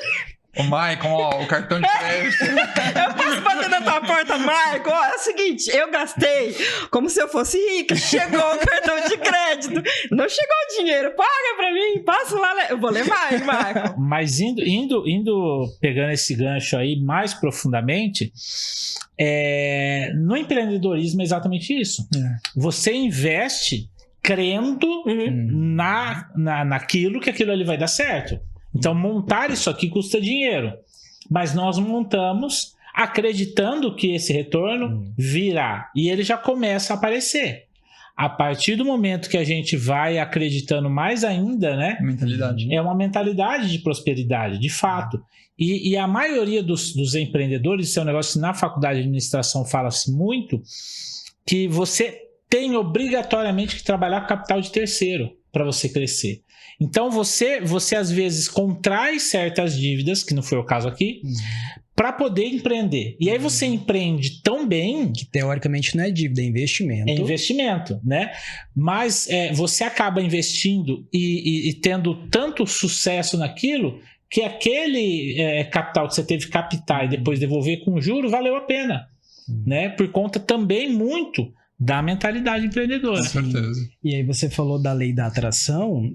Ô, Maicon, ó, o cartão de crédito. Eu posso bater na tua porta, Marco? Ó, é o seguinte, eu gastei como se eu fosse rica. Chegou o cartão de crédito. Não chegou o dinheiro. Paga pra mim. Passa lá. Eu vou levar, hein, Marco? Mas pegando esse gancho aí mais profundamente, no empreendedorismo é exatamente isso. Você investe crendo Uhum. naquilo que aquilo ali vai dar certo. Então, montar isso aqui custa dinheiro. Mas nós montamos acreditando que esse retorno virá. E ele já começa a aparecer. A partir do momento que a gente vai acreditando mais ainda, né? Mentalidade. É uma mentalidade de prosperidade, de fato. E a maioria dos empreendedores, isso é um negócio que na faculdade de administração fala-se muito, que você tem obrigatoriamente que trabalhar com capital de terceiro para você crescer. Então você às vezes contrai certas dívidas, que não foi o caso aqui, para poder empreender. E aí você empreende tão bem... Que teoricamente não é dívida, é investimento. É investimento, né? Mas você acaba investindo e tendo tanto sucesso naquilo que aquele capital que você teve que captar e depois devolver com juros valeu a pena, né? Por conta também muito da mentalidade empreendedora. Com certeza. E aí você falou da lei da atração,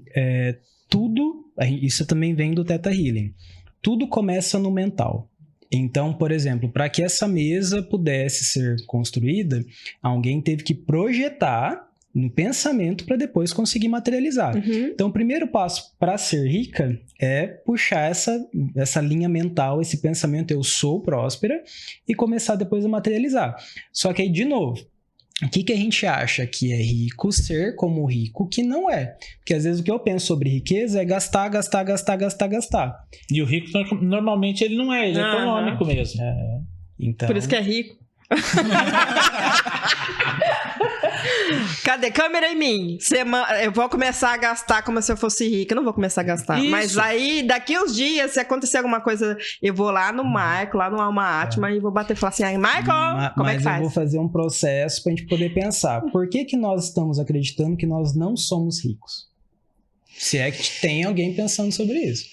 isso também vem do Theta Healing. Tudo começa no mental. Então, por exemplo, para que essa mesa pudesse ser construída, alguém teve que projetar no pensamento para depois conseguir materializar. Uhum. Então, o primeiro passo para ser rica é puxar essa linha mental, esse pensamento, eu sou próspera, e começar depois a materializar. Só que aí, de novo, o que a gente acha que é rico ser como rico que não é? Porque às vezes o que eu penso sobre riqueza é gastar. E o rico, normalmente, ele não é, ele é econômico mesmo. Então... Por isso que é rico. Cadê? Câmera em mim. Eu vou começar a gastar como se eu fosse rica. Eu não vou começar a gastar. Isso. Mas aí, daqui uns dias, se acontecer alguma coisa, eu vou lá no Marco, lá no Alma Atma, e vou bater e falar assim, ai, Marco, como é que Mas faz? eu vou fazer um processo pra gente poder pensar. Por que nós estamos acreditando que nós não somos ricos? Se é que tem alguém pensando sobre isso.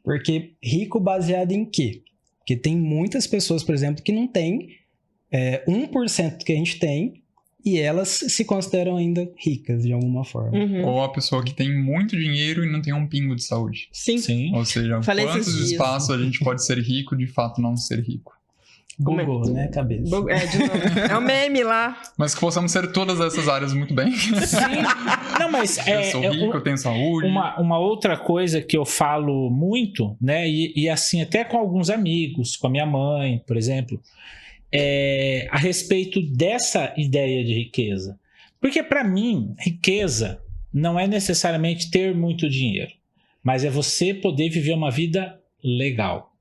Porque rico baseado em quê? Porque tem muitas pessoas, por exemplo, que não têm 1% que a gente tem e elas se consideram ainda ricas de alguma forma. Uhum. Ou a pessoa que tem muito dinheiro e não tem um pingo de saúde. Sim. Sim. Ou seja, Falei quantos esses dias. espaços a gente pode ser rico de fato não ser rico. Google, né, cabeça? De novo. É um meme lá. Mas que possamos ser todas essas áreas muito bem. Não, mas Eu sou rico, eu tenho saúde. uma outra coisa que eu falo muito, né? E assim, até com alguns amigos, com a minha mãe, por exemplo, a respeito dessa ideia de riqueza. Porque para mim, riqueza não é necessariamente ter muito dinheiro, mas é você poder viver uma vida legal.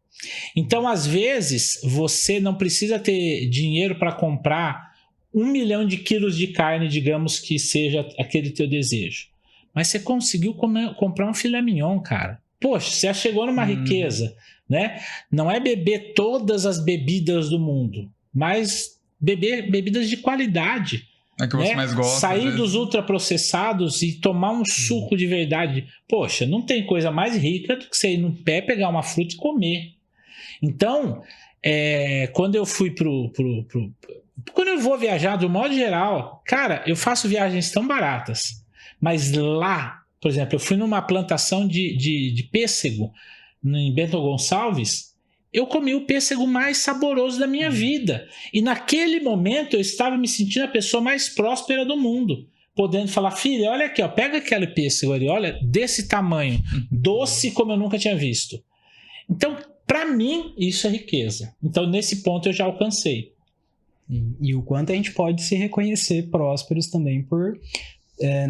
Então, às vezes, você não precisa ter dinheiro para comprar 1 milhão de quilos de carne, digamos que seja aquele teu desejo. Mas você conseguiu comprar um filé mignon, cara. Poxa, você já chegou numa riqueza, né? Não é beber todas as bebidas do mundo, mas beber bebidas de qualidade. É que você mais gosta. Sair dos ultraprocessados e tomar um suco de verdade. Poxa, não tem coisa mais rica do que você ir no pé, pegar uma fruta e comer. Então, quando eu fui quando eu vou viajar, do modo geral, cara, eu faço viagens tão baratas. Mas lá, por exemplo, eu fui numa plantação de pêssego em Bento Gonçalves. eu comi o pêssego mais saboroso da minha vida. E naquele momento eu estava me sentindo a pessoa mais próspera do mundo. Podendo falar, filha, olha aqui, ó, pega aquele pêssego ali, olha, desse tamanho, doce como eu nunca tinha visto. Então, para mim, isso é riqueza. Então, nesse ponto eu já alcancei. E o quanto a gente pode se reconhecer prósperos também por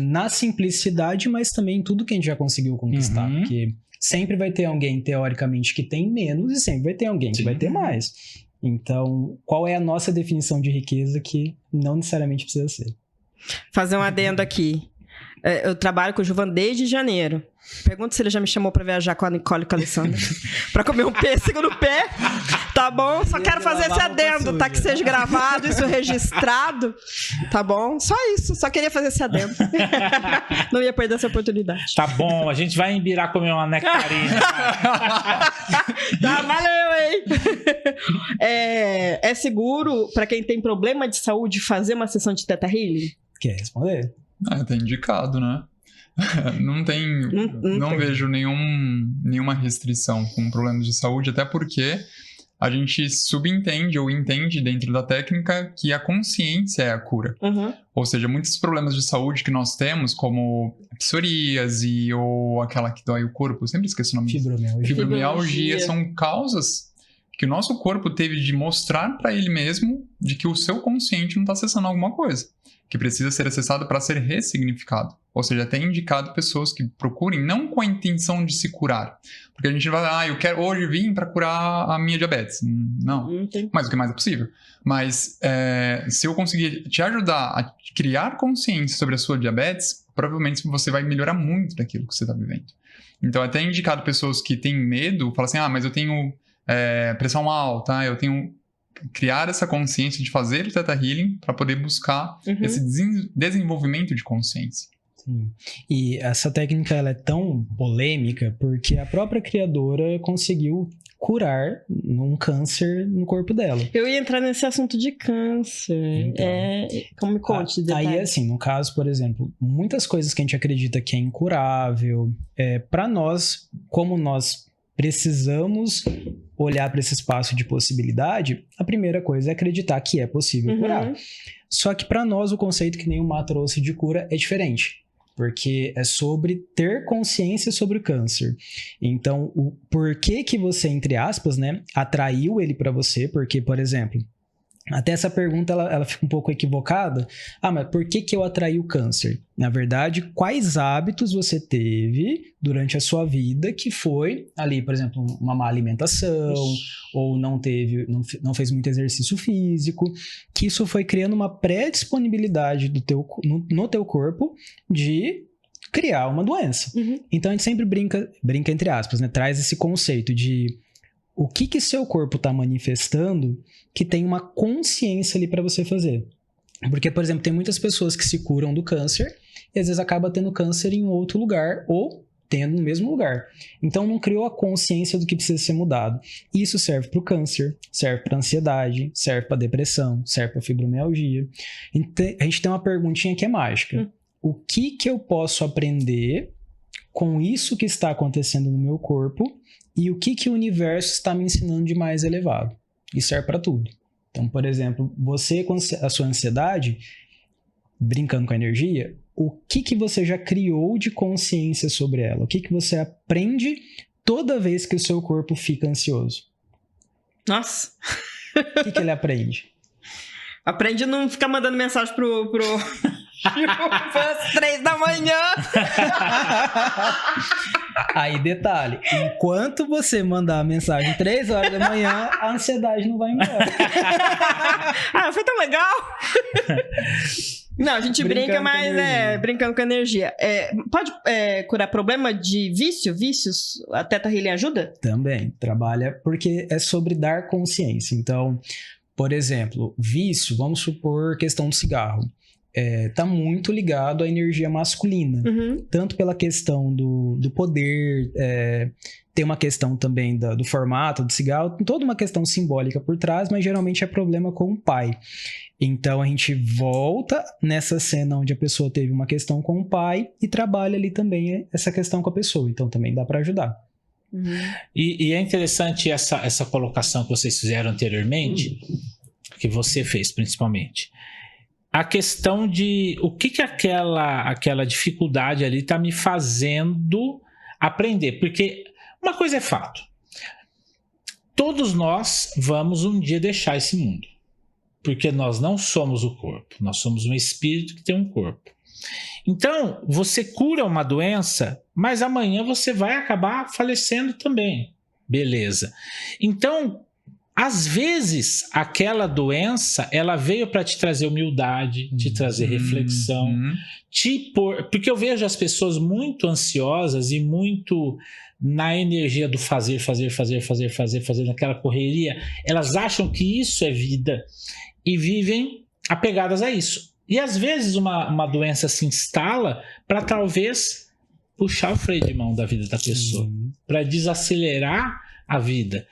na simplicidade, mas também em tudo que a gente já conseguiu conquistar. Porque sempre vai ter alguém, teoricamente, que tem menos e sempre vai ter alguém que vai ter mais. Então, qual é a nossa definição de riqueza que não necessariamente precisa ser? Fazer um adendo aqui. Eu trabalho com o Gilvan desde janeiro. Pergunta se ele já me chamou pra viajar com a Nicole e com a Alessandra. Pra comer um pêssego no pé. Tá bom? Só quero fazer esse adendo, tá? Que seja gravado, isso registrado. Tá bom? Só isso. Só queria fazer esse adendo. Não ia perder essa oportunidade. Tá bom, a gente vai em Birá comer uma nectarina. Tá, valeu, hein? É seguro pra quem tem problema de saúde fazer uma sessão de Theta Healing? Quer responder? Tá indicado, né? Não vejo nenhuma restrição com problemas de saúde, até porque a gente subentende ou entende dentro da técnica que a consciência é a cura. Ou seja, muitos problemas de saúde que nós temos, como psoríase ou aquela que dói o corpo, eu sempre esqueço o nome. Fibromialgia são causas que o nosso corpo teve de mostrar para ele mesmo de que o seu consciente não está acessando alguma coisa, que precisa ser acessado para ser ressignificado. Ou seja, até indicado pessoas que procurem não com a intenção de se curar. Porque a gente vai, eu quero hoje vir para curar a minha diabetes. Não, mas o que mais é possível. Mas se eu conseguir te ajudar a criar consciência sobre a sua diabetes, provavelmente você vai melhorar muito daquilo que você está vivendo. Então, até indicado pessoas que têm medo, falam assim, mas eu tenho pressão alta, eu tenho... criar essa consciência de fazer o Theta Healing para poder buscar esse desenvolvimento de consciência. Sim. E essa técnica ela é tão polêmica porque a própria criadora conseguiu curar um câncer no corpo dela. Eu ia entrar nesse assunto de câncer. Então, como me conte de detalhes. Aí, assim, no caso, por exemplo, muitas coisas que a gente acredita que é incurável, para nós, como nós precisamos olhar para esse espaço de possibilidade, a primeira coisa é acreditar que é possível curar. Só que para nós o conceito que Neymar trouxe de cura é diferente, porque é sobre ter consciência sobre o câncer. Então, o porquê que você, entre aspas, né, atraiu ele para você, porque, por exemplo, até essa pergunta ela fica um pouco equivocada. Mas por que eu atraí o câncer? Na verdade, quais hábitos você teve durante a sua vida que foi ali, por exemplo, uma má alimentação, ou não fez muito exercício físico, que isso foi criando uma predisponibilidade no teu corpo de criar uma doença. Então a gente sempre brinca entre aspas, né? Traz esse conceito de o que seu corpo está manifestando que tem uma consciência ali para você fazer. Porque, por exemplo, tem muitas pessoas que se curam do câncer e às vezes acaba tendo câncer em outro lugar ou tendo no mesmo lugar. Então não criou a consciência do que precisa ser mudado. Isso serve para o câncer, serve para ansiedade, serve para depressão, serve para fibromialgia. Então, a gente tem uma perguntinha que é mágica. O que eu posso aprender com isso que está acontecendo no meu corpo e o que o universo está me ensinando de mais elevado? Isso serve para tudo. Então, por exemplo, você com a sua ansiedade, brincando com a energia, o que você já criou de consciência sobre ela? O que você aprende toda vez que o seu corpo fica ansioso? Nossa! O que ele aprende? Aprende a não ficar mandando mensagem pro... Foi às 3 da manhã. Aí, detalhe, enquanto você mandar a mensagem 3 horas da manhã, a ansiedade não vai embora. Foi tão legal. Não, a gente brinca, mas brincando com energia. Pode curar problema de vícios? A Theta Healing ajuda? Também, trabalha, porque é sobre dar consciência. Então, por exemplo, vício, vamos supor questão do cigarro. Tá muito ligado à energia masculina. Tanto pela questão do poder, tem uma questão também do formato do cigarro, tem toda uma questão simbólica por trás, mas geralmente é problema com o pai. Então a gente volta nessa cena onde a pessoa teve uma questão com o pai e trabalha ali também essa questão com a pessoa. Então também dá para ajudar. E é interessante essa colocação que vocês fizeram anteriormente, que você fez principalmente. A questão de o que aquela dificuldade ali está me fazendo aprender. Porque uma coisa é fato. Todos nós vamos um dia deixar esse mundo. Porque nós não somos o corpo. Nós somos um espírito que tem um corpo. Então, você cura uma doença, mas amanhã você vai acabar falecendo também. Beleza. Então, às vezes, aquela doença, ela veio para te trazer humildade, te trazer reflexão, porque eu vejo as pessoas muito ansiosas e muito na energia do fazer, naquela correria. Elas acham que isso é vida e vivem apegadas a isso. E às vezes uma doença se instala para talvez puxar o freio de mão da vida da pessoa, para desacelerar a vida.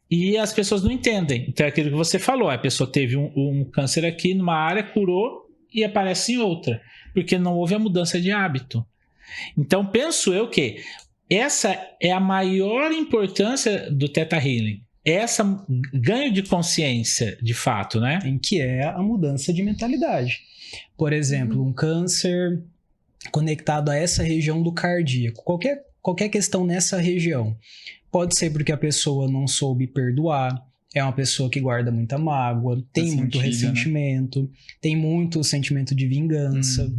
E as pessoas não entendem. Então é aquilo que você falou, a pessoa teve um câncer aqui numa área, curou e aparece em outra, porque não houve a mudança de hábito. Então penso eu que essa é a maior importância do Theta Healing. Essa ganho de consciência, de fato, né? Em que é a mudança de mentalidade. Por exemplo, um câncer conectado a essa região do cardíaco. Qualquer questão nessa região. Pode ser porque a pessoa não soube perdoar, é uma pessoa que guarda muita mágoa, tem muito ressentimento, né? Tem muito sentimento de vingança.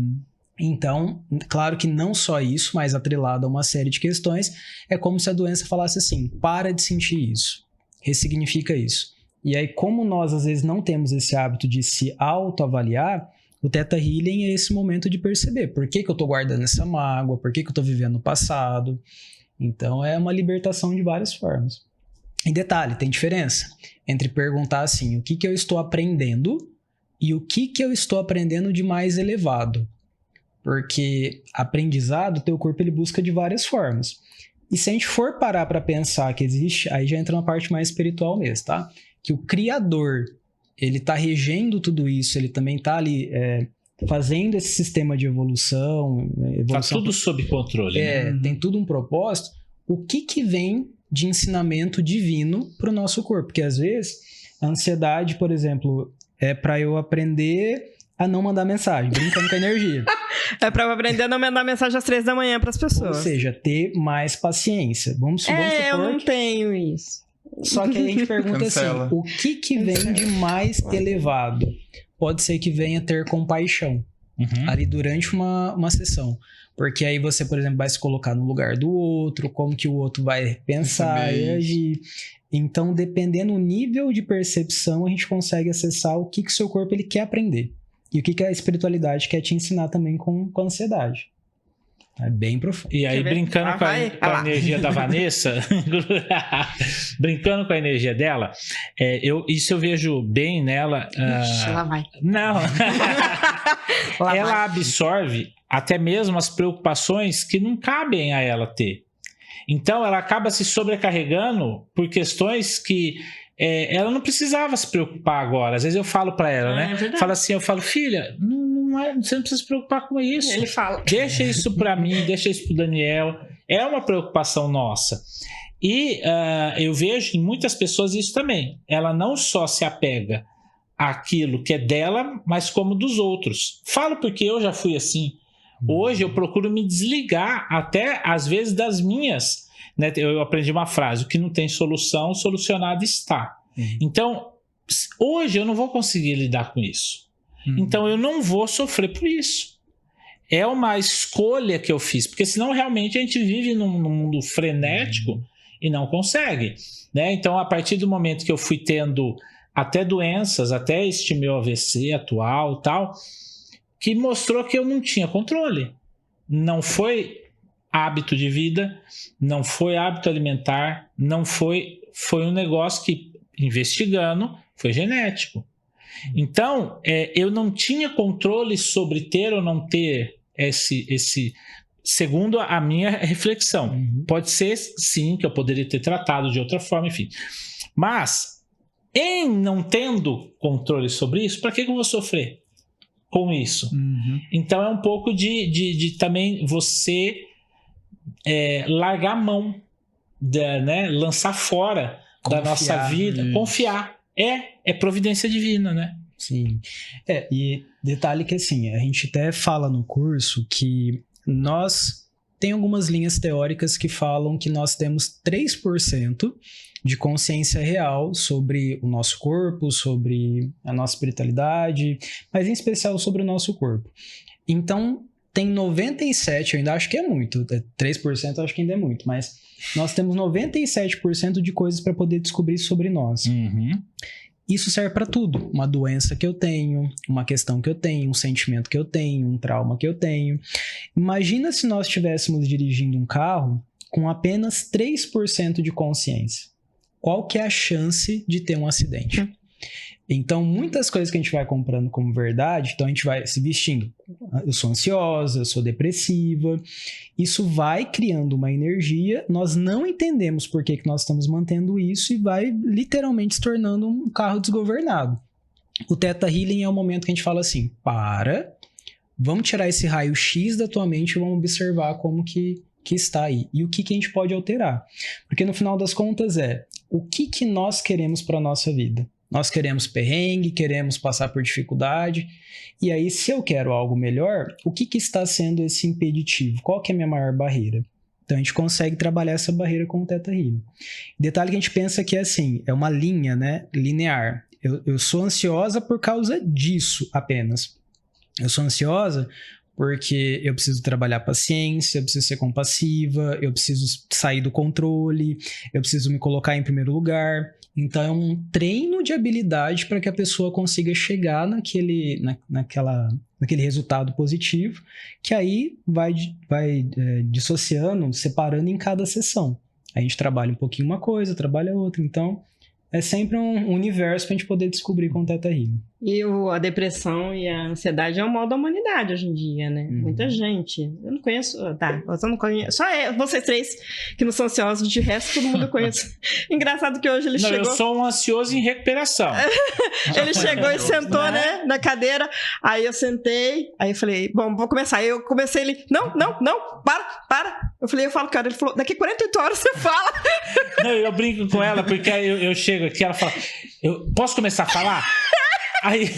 Então, claro que não só isso, mas atrelado a uma série de questões, é como se a doença falasse assim, para de sentir isso, ressignifica isso. E aí, como nós às vezes não temos esse hábito de se autoavaliar, o Theta Healing é esse momento de perceber por que eu estou guardando essa mágoa, por que eu estou vivendo no passado. Então, é uma libertação de várias formas. E detalhe, tem diferença entre perguntar assim, o que eu estou aprendendo e o que eu estou aprendendo de mais elevado. Porque aprendizado, teu corpo ele busca de várias formas. E se a gente for parar para pensar que existe, aí já entra uma parte mais espiritual mesmo, tá? Que o Criador, ele tá regendo tudo isso, ele também tá ali fazendo esse sistema de evolução. Tá tudo sob controle. Né? Tem tudo um propósito. O que vem de ensinamento divino pro nosso corpo? Porque às vezes a ansiedade, por exemplo, é para eu aprender a não mandar mensagem, brincando com a energia. É pra eu aprender a não mandar mensagem às 3 da manhã pras pessoas. Ou seja, ter mais paciência. Vamos supor eu não tenho isso. Só que aí a gente pergunta assim, o que vem de mais elevado? Pode ser que venha ter compaixão ali durante uma sessão. Porque aí você, por exemplo, vai se colocar no lugar do outro, como que o outro vai pensar e agir. Então, dependendo do nível de percepção, a gente consegue acessar o que o seu corpo ele quer aprender. E o que a espiritualidade quer te ensinar também com a ansiedade. É bem profundo. E aí, brincando com a energia da Vanessa, brincando com a energia dela, isso eu vejo bem nela. Ixi, lá vai. Não. Ela absorve até mesmo as preocupações que não cabem a ela ter. Então, ela acaba se sobrecarregando por questões que ela não precisava se preocupar agora. Às vezes eu falo pra ela, né? Falo assim, eu falo, filha, você não precisa se preocupar com isso. Ele fala. Deixa isso pra mim, deixa isso pro Daniel. É uma preocupação nossa. E eu vejo em muitas pessoas isso também. Ela não só se apega àquilo que é dela, mas como dos outros. Falo porque eu já fui assim. Hoje eu procuro me desligar até, às vezes, das minhas. Né? Eu aprendi uma frase, o que não tem solução, solucionado está. Então, hoje eu não vou conseguir lidar com isso. Então, eu não vou sofrer por isso. É uma escolha que eu fiz, porque senão realmente a gente vive num mundo frenético e não consegue. Né? Então, a partir do momento que eu fui tendo até doenças, até este meu AVC atual, tal, que mostrou que eu não tinha controle. Não foi hábito de vida, não foi hábito alimentar, não foi um negócio que, investigando, foi genético. Então, eu não tinha controle sobre ter ou não ter esse segundo a minha reflexão. Pode ser, sim, que eu poderia ter tratado de outra forma, enfim. Mas, em não tendo controle sobre isso, para que eu vou sofrer com isso? Então, é um pouco de também você largar a mão né, lançar fora da nossa vida, isso. confiar. É providência divina, né? Sim. E detalhe que assim, a gente até fala no curso que tem algumas linhas teóricas que falam que nós temos 3% de consciência real sobre o nosso corpo, sobre a nossa espiritualidade, mas em especial sobre o nosso corpo. Então, tem 97%, eu ainda acho que é muito, 3% eu acho que ainda é muito, mas nós temos 97% de coisas para poder descobrir sobre nós. Isso serve para tudo. Uma doença que eu tenho, uma questão que eu tenho, um sentimento que eu tenho, um trauma que eu tenho. Imagina se nós estivéssemos dirigindo um carro com apenas 3% de consciência. Qual que é a chance de ter um acidente? Então, muitas coisas que a gente vai comprando como verdade, então a gente vai se vestindo. Eu sou ansiosa, eu sou depressiva. Isso vai criando uma energia, nós não entendemos por que nós estamos mantendo isso e vai literalmente se tornando um carro desgovernado. O Theta Healing é o momento que a gente fala assim, vamos tirar esse raio-x da tua mente e vamos observar como que está aí. E o que a gente pode alterar. Porque no final das contas o que nós queremos para a nossa vida? Nós queremos perrengue, queremos passar por dificuldade. E aí, se eu quero algo melhor, o que está sendo esse impeditivo? Qual que é a minha maior barreira? Então, a gente consegue trabalhar essa barreira com o Theta Healing. Detalhe que a gente pensa que é uma linha, né, linear. Eu sou ansiosa por causa disso apenas. Eu sou ansiosa porque eu preciso trabalhar paciência, eu preciso ser compassiva, eu preciso sair do controle, eu preciso me colocar em primeiro lugar. Então, é um treino de habilidade para que a pessoa consiga chegar naquele resultado positivo, que aí vai dissociando, separando em cada sessão. A gente trabalha um pouquinho uma coisa, trabalha outra. Então, é sempre um universo para a gente poder descobrir com o Theta Healing. E a depressão e a ansiedade é o mal da humanidade hoje em dia, né? Muita gente. Eu não conheço. Eu não conheço. Só vocês três que não são ansiosos, de resto todo mundo eu conheço. Engraçado que hoje ele chegou. Eu sou um ansioso em recuperação. Ele chegou e sentou, né, na cadeira. Aí eu sentei. Aí eu falei, bom, vou começar. Aí eu comecei, ele, não, para. Eu falo, cara. Ele falou, daqui 48 horas você fala. Não, eu brinco com ela, porque aí eu chego aqui, ela fala, eu posso começar a falar? Aí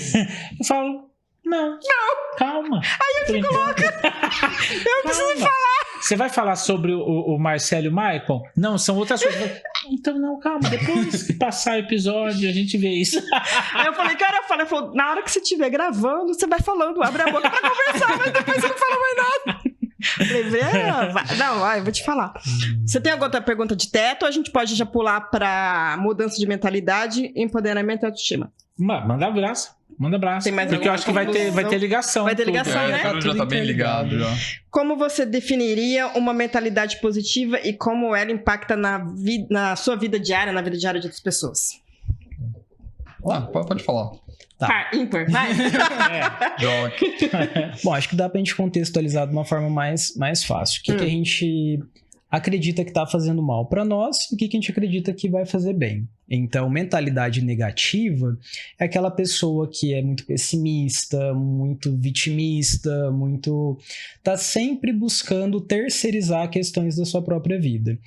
eu falo, não, calma. Aí eu fico louca. Eu preciso falar. Você vai falar sobre o Marcelo e o Maicon? Não, são outras coisas. Então, não, calma. Depois que passar o episódio, a gente vê isso. Aí eu falei, cara, na hora que você estiver gravando, você vai falando, abre a boca pra conversar, mas depois você não fala mais nada. Falei, não, eu vou te falar. Você tem alguma outra pergunta de teto ou a gente pode já pular pra mudança de mentalidade, empoderamento e autoestima? Manda abraço. Tem mais porque eu acho que vai ter ligação. Vai ter ligação, né? Já tá bem ligado. Já. Como você definiria uma mentalidade positiva e como ela impacta na sua vida diária, na vida diária de outras pessoas? Pode falar. Tá. Ímpar, vai. Bom, acho que dá pra gente contextualizar de uma forma mais fácil. O que a gente acredita que tá fazendo mal para nós e o que a gente acredita que vai fazer bem. Então, mentalidade negativa é aquela pessoa que é muito pessimista, muito vitimista, tá sempre buscando terceirizar questões da sua própria vida.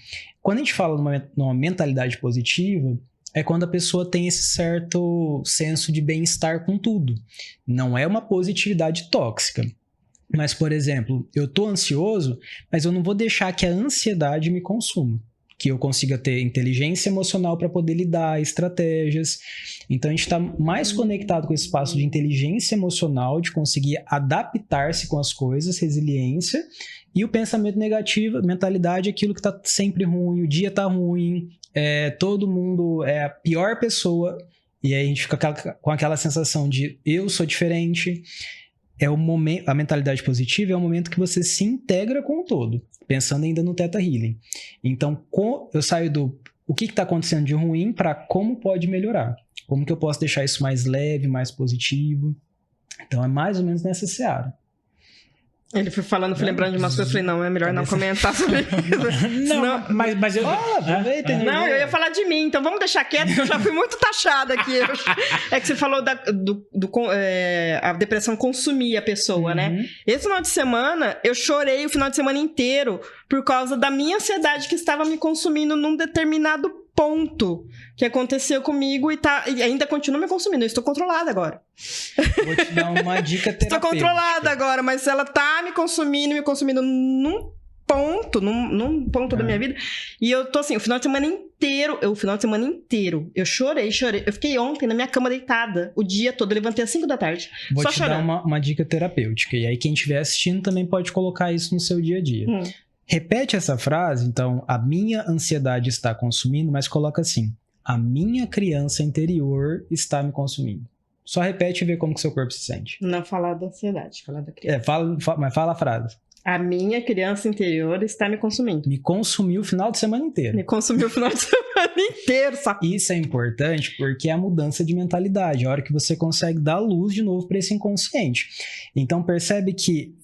Quando a gente fala numa mentalidade positiva, é quando a pessoa tem esse certo senso de bem-estar com tudo. Não é uma positividade tóxica. Mas, por exemplo, eu tô ansioso, mas eu não vou deixar que a ansiedade me consuma. Que eu consiga ter inteligência emocional para poder lidar, estratégias. Então, a gente está mais conectado com esse espaço de inteligência emocional, de conseguir adaptar-se com as coisas, resiliência. E o pensamento negativo, mentalidade, é aquilo que está sempre ruim, o dia está ruim, todo mundo é a pior pessoa. E aí a gente fica com aquela sensação de eu sou diferente. A mentalidade positiva é o momento que você se integra com o todo, pensando ainda no Theta Healing. Então, eu saio do o que está acontecendo de ruim para como pode melhorar. Como que eu posso deixar isso mais leve, mais positivo. Então, é mais ou menos nessa seara. Ele foi falando, fui lembrando de umas coisas, eu falei, não, é melhor não comentar sobre isso. Não, mas eu... aproveita, Não, eu ia falar de mim, então vamos deixar quieto, que eu já fui muito taxada aqui. É que você falou a depressão consumir a pessoa, né? Esse final de semana, eu chorei o final de semana inteiro por causa da minha ansiedade que estava me consumindo num determinado ponto que aconteceu comigo e ainda continua me consumindo. Eu estou controlada agora. Vou te dar uma dica terapêutica. Estou controlada agora, mas ela tá me consumindo num ponto da minha vida. E eu tô assim, o final de semana inteiro, eu chorei. Eu fiquei ontem na minha cama deitada, o dia todo. Eu levantei às 5 da tarde. Vou só te chorando. dar uma dica terapêutica. E aí, quem estiver assistindo também pode colocar isso no seu dia a dia. Repete essa frase, então, a minha ansiedade está consumindo, mas coloca assim, a minha criança interior está me consumindo. Só repete e vê como que seu corpo se sente. Não falar da ansiedade, falar da criança. Mas fala a frase. A minha criança interior está me consumindo. Me consumiu o final de semana inteiro. Me consumiu o final de semana inteiro, sabe? Isso é importante porque é a mudança de mentalidade, a hora que você consegue dar luz de novo para esse inconsciente. Então percebe que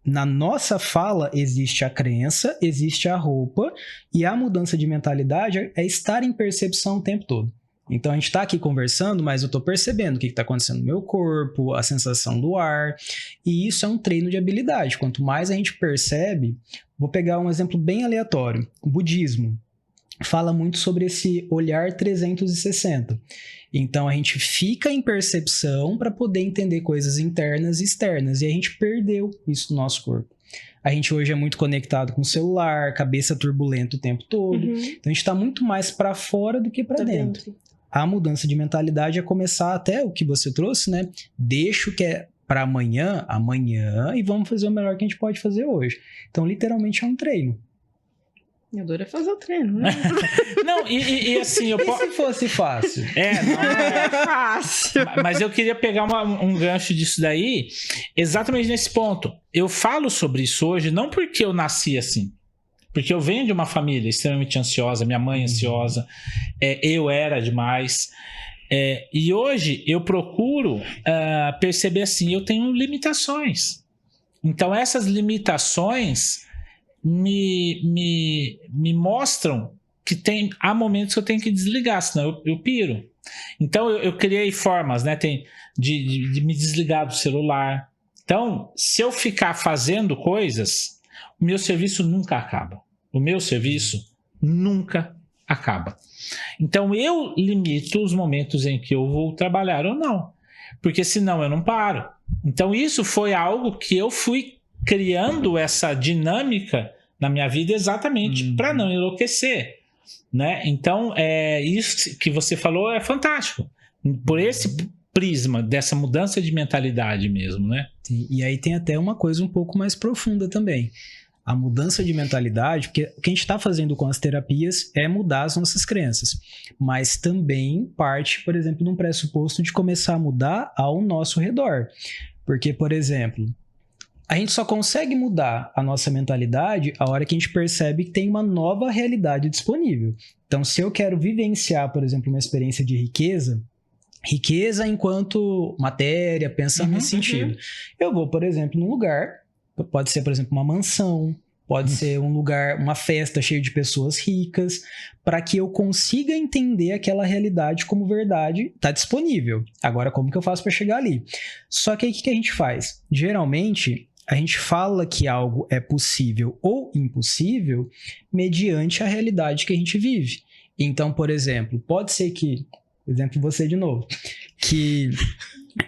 na nossa fala existe a crença, existe a roupa, e a mudança de mentalidade é estar em percepção o tempo todo. Então a gente está aqui conversando, mas eu estou percebendo o que está acontecendo no meu corpo, a sensação do ar, e isso é um treino de habilidade. Quanto mais a gente percebe, vou pegar um exemplo bem aleatório, o budismo fala muito sobre esse olhar 360. Então a gente fica em percepção para poder entender coisas internas e externas, e a gente perdeu isso no nosso corpo. A gente hoje é muito conectado com o celular, cabeça turbulenta o tempo todo, então a gente está muito mais para fora do que para dentro. A mudança de mentalidade é começar até o que você trouxe, né? Deixa o que é para amanhã, e vamos fazer o melhor que a gente pode fazer hoje. Então, literalmente, é um treino. Eu adoro fazer o treino, né? Não, e assim... E se fosse fácil? Não é fácil. Mas eu queria pegar um gancho disso daí, exatamente nesse ponto. Eu falo sobre isso hoje, não porque eu nasci assim, porque eu venho de uma família extremamente ansiosa, minha mãe ansiosa, eu era demais. E hoje eu procuro perceber assim, eu tenho limitações. Então essas limitações me mostram que há momentos que eu tenho que desligar, senão eu piro. Então eu criei formas, né, de me desligar do celular. Então, se eu ficar fazendo coisas, o meu serviço nunca acaba. O meu serviço nunca acaba. Então, eu limito os momentos em que eu vou trabalhar ou não. Porque senão eu não paro. Então, isso foi algo que eu fui criando essa dinâmica na minha vida exatamente para não enlouquecer. Né? Então, isso que você falou é fantástico. Por esse prisma dessa mudança de mentalidade mesmo, né? Sim, e aí tem até uma coisa um pouco mais profunda também. A mudança de mentalidade, porque o que a gente está fazendo com as terapias é mudar as nossas crenças, mas também parte, por exemplo, de um pressuposto de começar a mudar ao nosso redor. Porque, por exemplo, a gente só consegue mudar a nossa mentalidade a hora que a gente percebe que tem uma nova realidade disponível. Então, se eu quero vivenciar, por exemplo, uma experiência de riqueza enquanto matéria, pensando nesse sentido. Eu vou, por exemplo, num lugar, pode ser, por exemplo, uma mansão, pode ser um lugar, uma festa cheia de pessoas ricas, para que eu consiga entender aquela realidade como verdade, está disponível. Agora, como que eu faço para chegar ali? Só que aí, o que a gente faz? Geralmente, a gente fala que algo é possível ou impossível mediante a realidade que a gente vive. Então, por exemplo, pode ser que, exemplo você de novo, que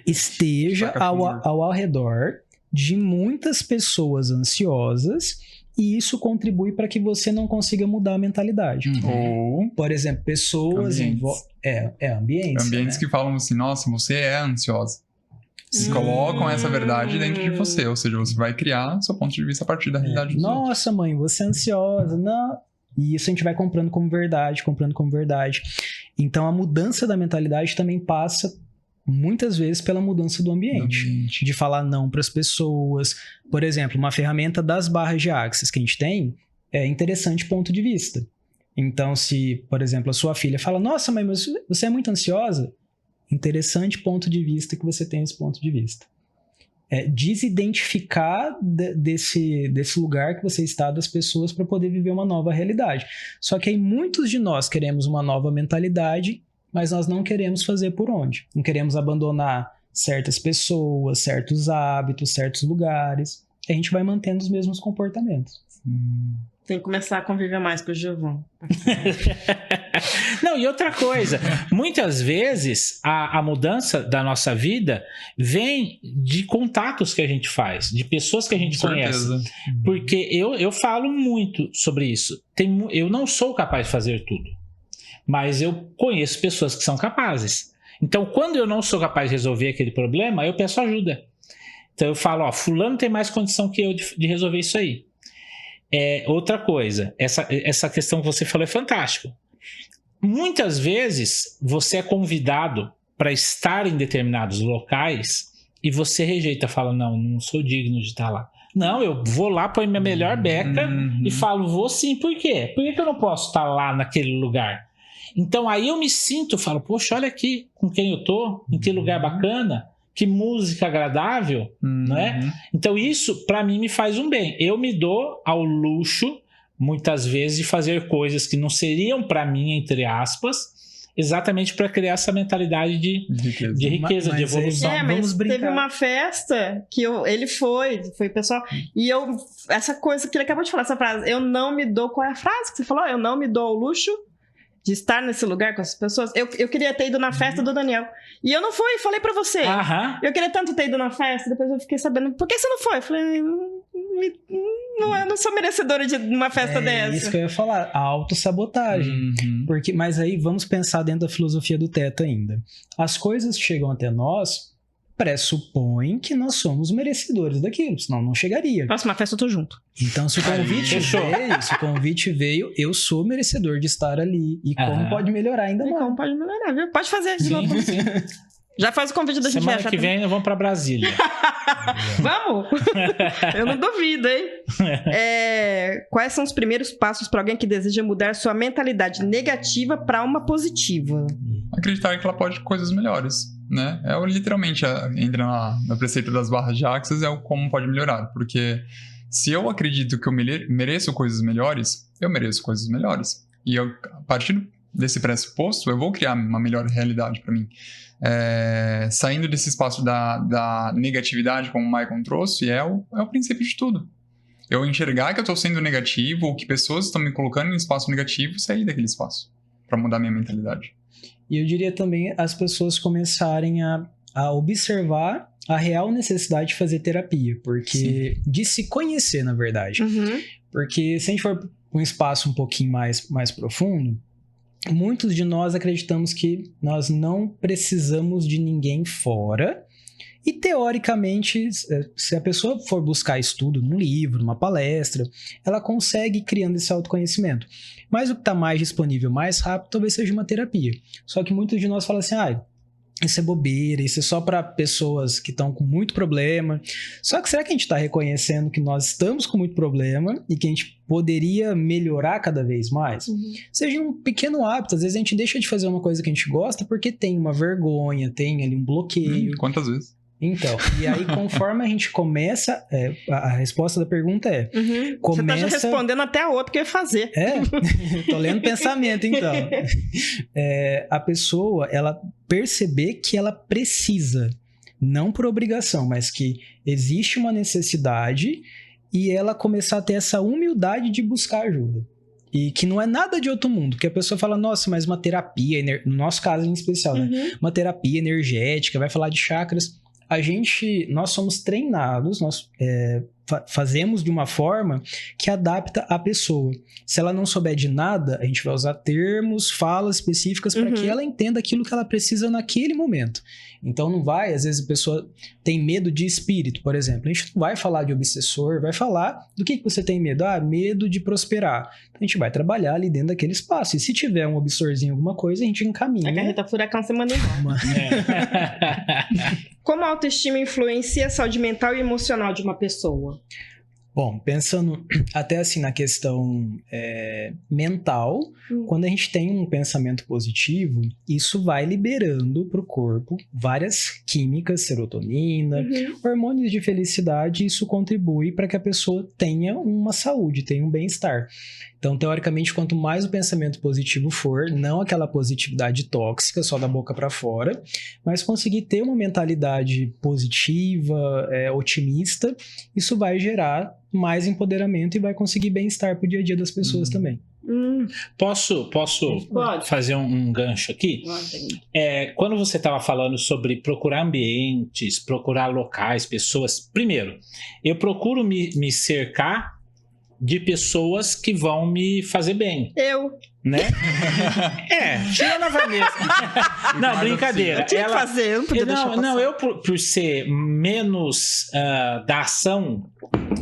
esteja ao redor de muitas pessoas ansiosas e isso contribui para que você não consiga mudar a mentalidade. Ou, por exemplo, pessoas... Ambientes. Ambientes, né? Que falam assim, nossa, você é ansiosa. Se colocam essa verdade dentro de você, ou seja, você vai criar seu ponto de vista a partir da realidade dos outros. Nossa, mãe, você é ansiosa. Não... E isso a gente vai comprando como verdade. Então, a mudança da mentalidade também passa, muitas vezes, pela mudança do ambiente. De falar não para as pessoas. Por exemplo, uma ferramenta das barras de Axis que a gente tem é interessante ponto de vista. Então, se, por exemplo, a sua filha fala, nossa, mãe, mas você é muito ansiosa, interessante ponto de vista que você tem esse ponto de vista. desidentificar desse lugar que você está das pessoas para poder viver uma nova realidade. Só que aí muitos de nós queremos uma nova mentalidade, mas nós não queremos fazer por onde. Não queremos abandonar certas pessoas, certos hábitos, certos lugares. A gente vai mantendo os mesmos comportamentos. Tem que começar a conviver mais com o Giovanni. Não, e outra coisa, muitas vezes a mudança da nossa vida vem de contatos que a gente faz, de pessoas que a gente conhece. Porque eu falo muito sobre isso. Eu não sou capaz de fazer tudo, mas eu conheço pessoas que são capazes. Então, quando eu não sou capaz de resolver aquele problema, eu peço ajuda. Então eu falo, fulano tem mais condição que eu de resolver isso aí. Outra coisa, essa questão que você falou é fantástico. Muitas vezes você é convidado para estar em determinados locais e você rejeita, fala, não sou digno de estar lá. Não, eu vou lá, põe minha melhor beca e falo, vou sim, por quê? Por que eu não posso estar lá naquele lugar? Então aí eu me sinto, falo, poxa, olha aqui com quem eu tô, em que lugar bacana, que música agradável, não é? Então isso, para mim, me faz um bem. Eu me dou ao luxo, muitas vezes, de fazer coisas que não seriam para mim, entre aspas, exatamente para criar essa mentalidade de riqueza, de evolução. Mas teve uma festa que ele foi pessoal, e essa coisa que ele acabou de falar, essa frase, eu não me dou, qual é a frase que você falou? Eu não me dou ao luxo de estar nesse lugar com as pessoas. Eu queria ter ido na festa do Daniel. E eu não fui, falei pra você. Eu queria tanto ter ido na festa, depois eu fiquei sabendo, por que você não foi? Eu falei, eu não sou merecedora de uma festa dessa. É isso que eu ia falar, a autossabotagem. Mas aí vamos pensar dentro da filosofia do Theta ainda. As coisas que chegam até nós pressupõe que nós somos merecedores daquilo, senão não chegaria. Próxima festa eu tô junto. Então, se o convite veio, eu sou merecedor de estar ali. E como pode melhorar ainda mais. Como pode melhorar, viu? Pode fazer de novo. Já faz o convite da gente viajar. Semana que vem nós vamos pra Brasília. Vamos? Eu não duvido, hein? Quais são os primeiros passos para alguém que deseja mudar sua mentalidade negativa para uma positiva? Acreditar que ela pode coisas melhores, né? Literalmente, entra na preceito das barras de Axis, é o como pode melhorar. Porque se eu acredito que eu mereço coisas melhores, eu mereço coisas melhores. E a partir desse pressuposto, eu vou criar uma melhor realidade para mim. Saindo desse espaço da negatividade, como o Maicon trouxe, é o princípio de tudo. Eu enxergar que eu estou sendo negativo, ou que pessoas estão me colocando em espaço negativo, e sair daquele espaço, para mudar minha mentalidade. E eu diria também as pessoas começarem a observar a real necessidade de fazer terapia, porque de se conhecer, na verdade. Porque se a gente for para um espaço um pouquinho mais profundo, muitos de nós acreditamos que nós não precisamos de ninguém fora. E, teoricamente, se a pessoa for buscar estudo num livro, numa palestra, ela consegue ir criando esse autoconhecimento. Mas o que está mais disponível, mais rápido, talvez seja uma terapia. Só que muitos de nós falam assim, isso é bobeira, isso é só para pessoas que estão com muito problema. Só que será que a gente está reconhecendo que nós estamos com muito problema e que a gente poderia melhorar cada vez mais? Seja um pequeno hábito, às vezes a gente deixa de fazer uma coisa que a gente gosta porque tem uma vergonha, tem ali um bloqueio. Quantas vezes? Então, e aí conforme a gente começa, a resposta da pergunta começa... Você tá já respondendo até a outra que eu ia fazer. Tô lendo pensamento, então. A pessoa, ela perceber que ela precisa, não por obrigação, mas que existe uma necessidade e ela começar a ter essa humildade de buscar ajuda. E que não é nada de outro mundo, que a pessoa fala, nossa, mas uma terapia, no nosso caso em especial, né? Uma terapia energética, vai falar de chakras... Nós somos treinados, nós fazemos de uma forma que adapta a pessoa. Se ela não souber de nada, a gente vai usar termos, falas específicas para que ela entenda aquilo que ela precisa naquele momento. Então não vai, às vezes a pessoa tem medo de espírito, por exemplo. A gente não vai falar de obsessor, vai falar do que você tem medo? Medo de prosperar. A gente vai trabalhar ali dentro daquele espaço. E se tiver um obsorzinho, alguma coisa, a gente encaminha. A carreta furacão você manda embora. Como a autoestima influencia a saúde mental e emocional de uma pessoa? Bom, pensando até assim na questão mental, quando a gente tem um pensamento positivo, isso vai liberando para o corpo várias químicas, serotonina, hormônios de felicidade, e isso contribui para que a pessoa tenha uma saúde, tenha um bem-estar. Então, teoricamente, quanto mais o pensamento positivo for, não aquela positividade tóxica, só da boca para fora, mas conseguir ter uma mentalidade positiva, otimista, isso vai gerar mais empoderamento e vai conseguir bem-estar para o dia a dia das pessoas também. Posso fazer um gancho aqui? Quando você estava falando sobre procurar ambientes, procurar locais, pessoas, primeiro, eu procuro me cercar de pessoas que vão me fazer bem. Né? Tirando a Vanessa. Não, brincadeira. Eu tinha que fazer, eu não podia deixar passar. Não, eu por ser menos da ação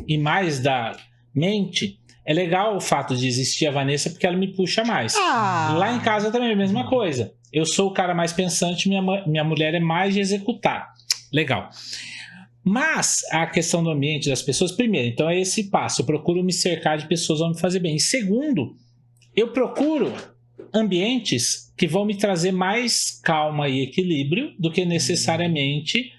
e mais da mente, é legal o fato de existir a Vanessa porque ela me puxa mais. Lá em casa também é a mesma coisa. Eu sou o cara mais pensante, minha mulher é mais de executar. Legal. Mas a questão do ambiente das pessoas, primeiro, então é esse passo. Eu procuro me cercar de pessoas que vão me fazer bem. E segundo, eu procuro ambientes que vão me trazer mais calma e equilíbrio do que necessariamente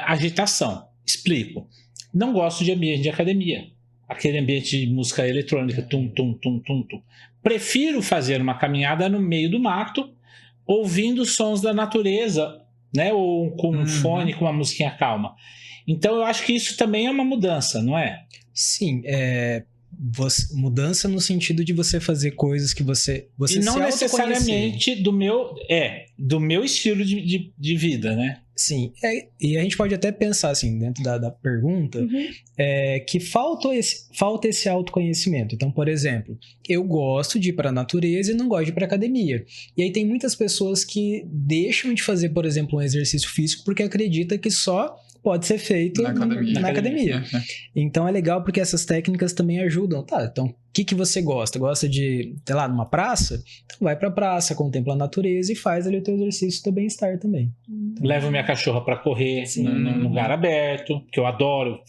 agitação. Explico. Não gosto de ambiente de academia. Aquele ambiente de música eletrônica, tum, tum, tum, tum, tum. Prefiro fazer uma caminhada no meio do mato, ouvindo sons da natureza, né? Ou com um fone, com uma musiquinha calma. Então eu acho que isso também é uma mudança, não é? Sim, mudança no sentido de você fazer coisas que você e não necessariamente do meu estilo de vida, né? Sim, e a gente pode até pensar assim, dentro da pergunta, que falta esse autoconhecimento. Então, por exemplo, eu gosto de ir para a natureza e não gosto de ir para academia. E aí tem muitas pessoas que deixam de fazer, por exemplo, um exercício físico porque acredita que só pode ser feito na academia. Então é legal porque essas técnicas também ajudam. Tá, então o que você gosta? Gosta de, sei lá, numa praça? Então vai pra praça, contempla a natureza e faz ali o teu exercício do bem-estar também. Então, levo minha cachorra pra correr num lugar aberto, que eu adoro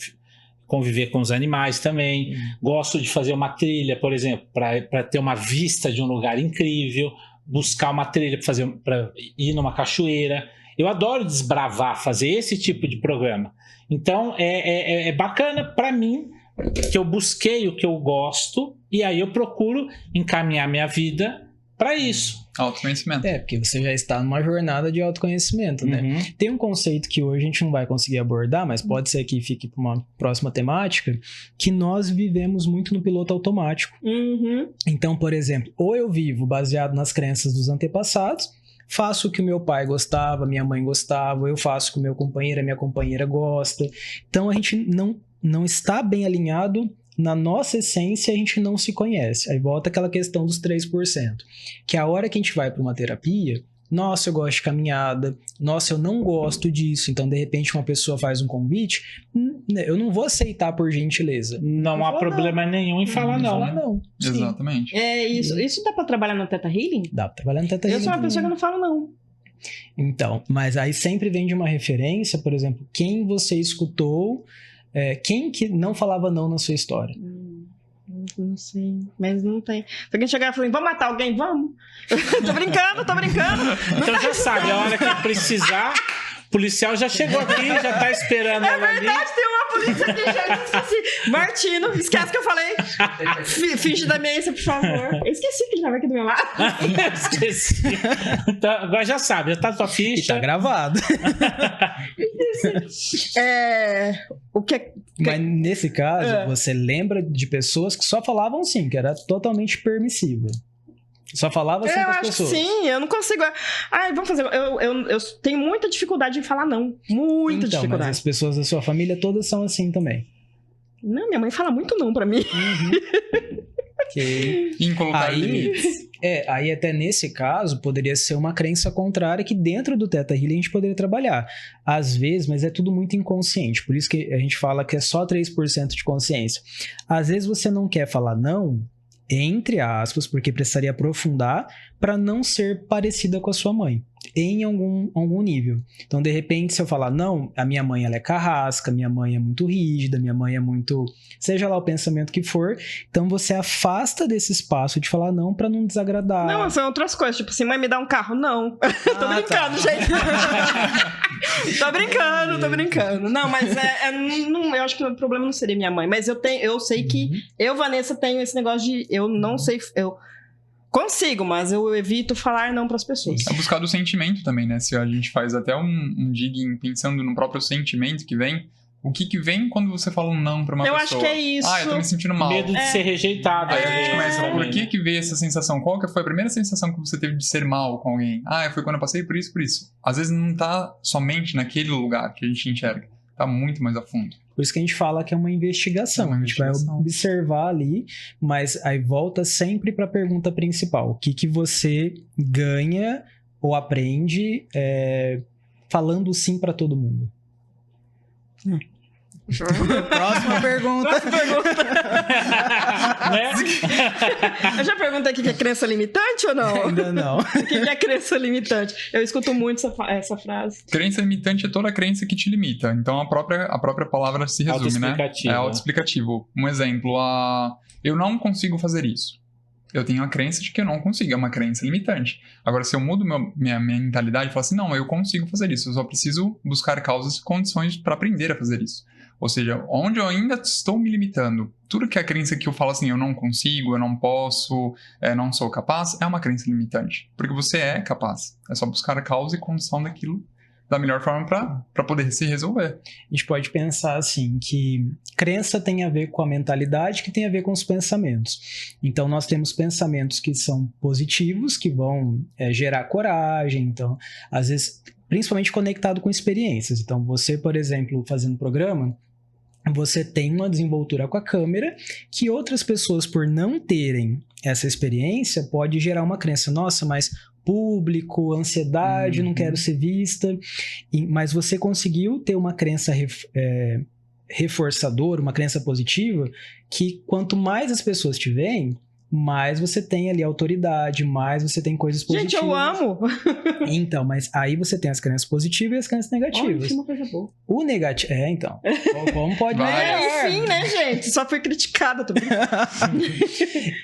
conviver com os animais também. Gosto de fazer uma trilha, por exemplo, para ter uma vista de um lugar incrível, buscar uma trilha para ir numa cachoeira. Eu adoro desbravar, fazer esse tipo de programa. Então, é bacana para mim que eu busquei o que eu gosto e aí eu procuro encaminhar minha vida para isso. Autoconhecimento. Porque você já está numa jornada de autoconhecimento, né? Tem um conceito que hoje a gente não vai conseguir abordar, mas pode ser que fique para uma próxima temática, que nós vivemos muito no piloto automático. Então, por exemplo, ou eu vivo baseado nas crenças dos antepassados, faço o que o meu pai gostava, minha mãe gostava, eu faço o que o meu companheiro, a minha companheira gosta. Então a gente não está bem alinhado na nossa essência, a gente não se conhece. Aí volta aquela questão dos 3%, que a hora que a gente vai para uma terapia, nossa, eu gosto de caminhada, nossa, eu não gosto disso, então de repente uma pessoa faz um convite, eu não vou aceitar por gentileza. Não há problema nenhum em falar não. Falar não. Exatamente. Isso dá pra trabalhar no Theta Healing? Dá pra trabalhar no Theta Healing. Eu sou uma pessoa que não falo não. Então, mas aí sempre vem de uma referência, por exemplo, quem você escutou, quem que não falava não na sua história. Não sei, mas não tem. Se alguém chegar e falar, vamos matar alguém? Vamos. Tô brincando. Então já sabe, a hora que precisar, o policial já chegou aqui, já tá esperando ela ali. É verdade, tem uma polícia aqui, já esqueci. Martino, esquece que eu falei. Finge demência, por favor. Eu esqueci que ele tava aqui do meu lado. Esqueci. Então, agora já sabe, já tá tua ficha. E tá gravado. Mas nesse caso, você lembra de pessoas que só falavam sim, que era totalmente permissiva. Só falava assim com as pessoas. Sim, eu não consigo. Vamos fazer. Eu tenho muita dificuldade em falar não. Muita dificuldade. Mas as pessoas da sua família todas são assim também. Não, minha mãe fala muito não pra mim. Em colocar limites. Aí até nesse caso poderia ser uma crença contrária que dentro do Theta Healing a gente poderia trabalhar. Às vezes, mas é tudo muito inconsciente, por isso que a gente fala que é só 3% de consciência. Às vezes você não quer falar não, entre aspas, porque precisaria aprofundar para não ser parecida com a sua mãe. em algum nível. Então, de repente, se eu falar, não, a minha mãe ela é carrasca, minha mãe é muito rígida, minha mãe é muito... Seja lá o pensamento que for, então você afasta desse espaço de falar não pra não desagradar. Não, são outras coisas. Tipo assim, mãe, me dá um carro? Não. Tô brincando, gente. Tô brincando. Não, mas eu acho que o problema não seria minha mãe. Mas eu sei que eu, Vanessa, tenho esse negócio de... Eu não sei... Eu consigo, mas eu evito falar não pras pessoas. É buscar do sentimento também, né? Se a gente faz até um digging pensando no próprio sentimento que vem... O que vem quando você fala um não pra uma pessoa? Eu acho que é isso. Eu tô me sentindo mal. Medo de ser rejeitado. Aí a gente começa, por que veio essa sensação? Qual que foi a primeira sensação que você teve de ser mal com alguém? Foi quando eu passei por isso. Às vezes não tá somente naquele lugar que a gente enxerga. Tá muito mais a fundo. Por isso que a gente fala que é uma investigação. A gente vai observar ali, mas aí volta sempre pra pergunta principal. O que você ganha ou aprende falando sim pra todo mundo? Próxima pergunta. Né? Eu já perguntei o que é crença limitante ou não? Ainda não. O que é crença limitante? Eu escuto muito essa frase. Crença limitante é toda crença que te limita. Então a própria palavra se resume, né? É autoexplicativo. Um exemplo, eu não consigo fazer isso. Eu tenho a crença de que eu não consigo, é uma crença limitante. Agora, se eu mudo minha mentalidade e falo assim, não, eu consigo fazer isso, eu só preciso buscar causas e condições para aprender a fazer isso. Ou seja, onde eu ainda estou me limitando, tudo que é a crença que eu falo assim, eu não consigo, eu não posso, não sou capaz, é uma crença limitante. Porque você é capaz. É só buscar a causa e condição daquilo da melhor forma para poder se resolver. A gente pode pensar assim, que crença tem a ver com a mentalidade, que tem a ver com os pensamentos. Então, nós temos pensamentos que são positivos, que vão gerar coragem. Então, às vezes, principalmente conectado com experiências. Então, você, por exemplo, fazendo programa, você tem uma desenvoltura com a câmera que outras pessoas, por não terem essa experiência, pode gerar uma crença. Nossa, mas público, ansiedade, não quero ser vista. Mas você conseguiu ter uma crença reforçadora, uma crença positiva, que quanto mais as pessoas te veem, mais você tem ali autoridade, mais você tem coisas positivas. Gente, eu amo! Então, mas aí você tem as crenças positivas e as crenças negativas. Olha, que uma coisa boa. O negativo... então. Como pode... Enfim, né, gente? Só fui criticada também.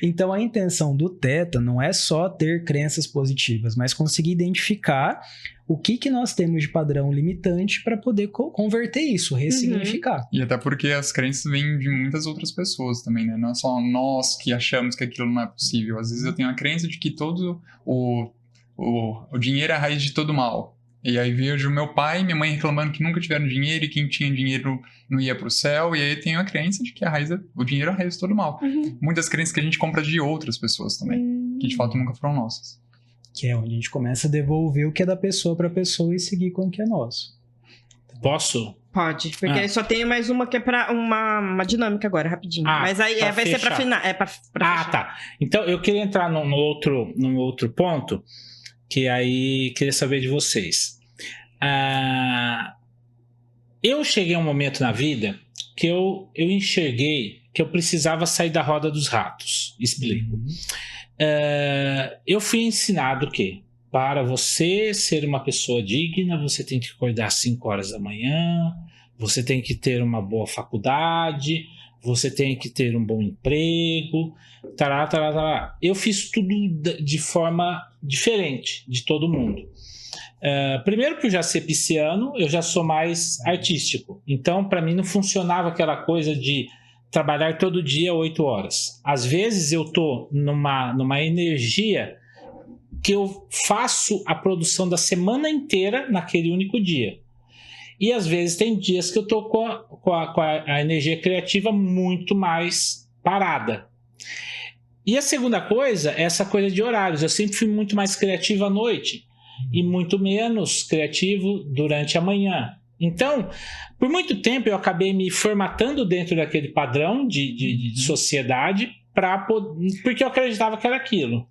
Então, a intenção do Theta não é só ter crenças positivas, mas conseguir identificar o que nós temos de padrão limitante para poder converter isso, ressignificar. E até porque as crenças vêm de muitas outras pessoas também, né? Não é só nós que achamos que aquilo não é possível. Às vezes eu tenho a crença de que todo o dinheiro é a raiz de todo mal. E aí vejo meu pai e minha mãe reclamando que nunca tiveram dinheiro e quem tinha dinheiro não ia pro céu. E aí eu tenho a crença de que o dinheiro é a raiz de todo mal. Muitas crenças que a gente compra de outras pessoas também, que de fato nunca foram nossas. Que é onde a gente começa a devolver o que é da pessoa para a pessoa e seguir com o que é nosso. Posso? Pode, porque aí só tem mais uma que é pra uma dinâmica agora, rapidinho. Mas aí vai ser pra final. Tá. Então, eu queria entrar num outro ponto, que aí queria saber de vocês. Eu cheguei a um momento na vida que eu enxerguei que eu precisava sair da roda dos ratos. Explico. Eu fui ensinado que para você ser uma pessoa digna, você tem que acordar às 5 horas da manhã, você tem que ter uma boa faculdade, você tem que ter um bom emprego, tará. Eu fiz tudo de forma diferente de todo mundo. Primeiro que eu já sou pisciano, eu já sou mais artístico. Então, para mim, não funcionava aquela coisa de trabalhar todo dia 8 horas. Às vezes eu tô numa energia que eu faço a produção da semana inteira naquele único dia. E às vezes tem dias que eu tô com a energia criativa muito mais parada. E a segunda coisa é essa coisa de horários. Eu sempre fui muito mais criativo à noite e muito menos criativo durante a manhã. Então, por muito tempo eu acabei me formatando dentro daquele padrão de sociedade porque eu acreditava que era aquilo.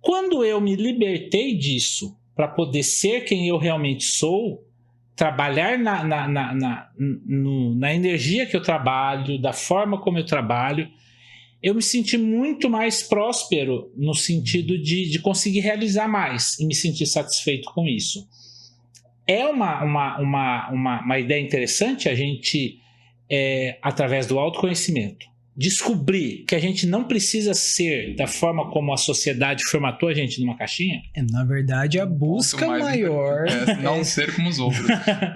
Quando eu me libertei disso para poder ser quem eu realmente sou, trabalhar na energia que eu trabalho, da forma como eu trabalho, eu me senti muito mais próspero no sentido de conseguir realizar mais e me sentir satisfeito com isso. É uma ideia interessante a gente, através do autoconhecimento, descobrir que a gente não precisa ser da forma como a sociedade formatou a gente numa caixinha. Na verdade, a busca maior é não ser como os outros.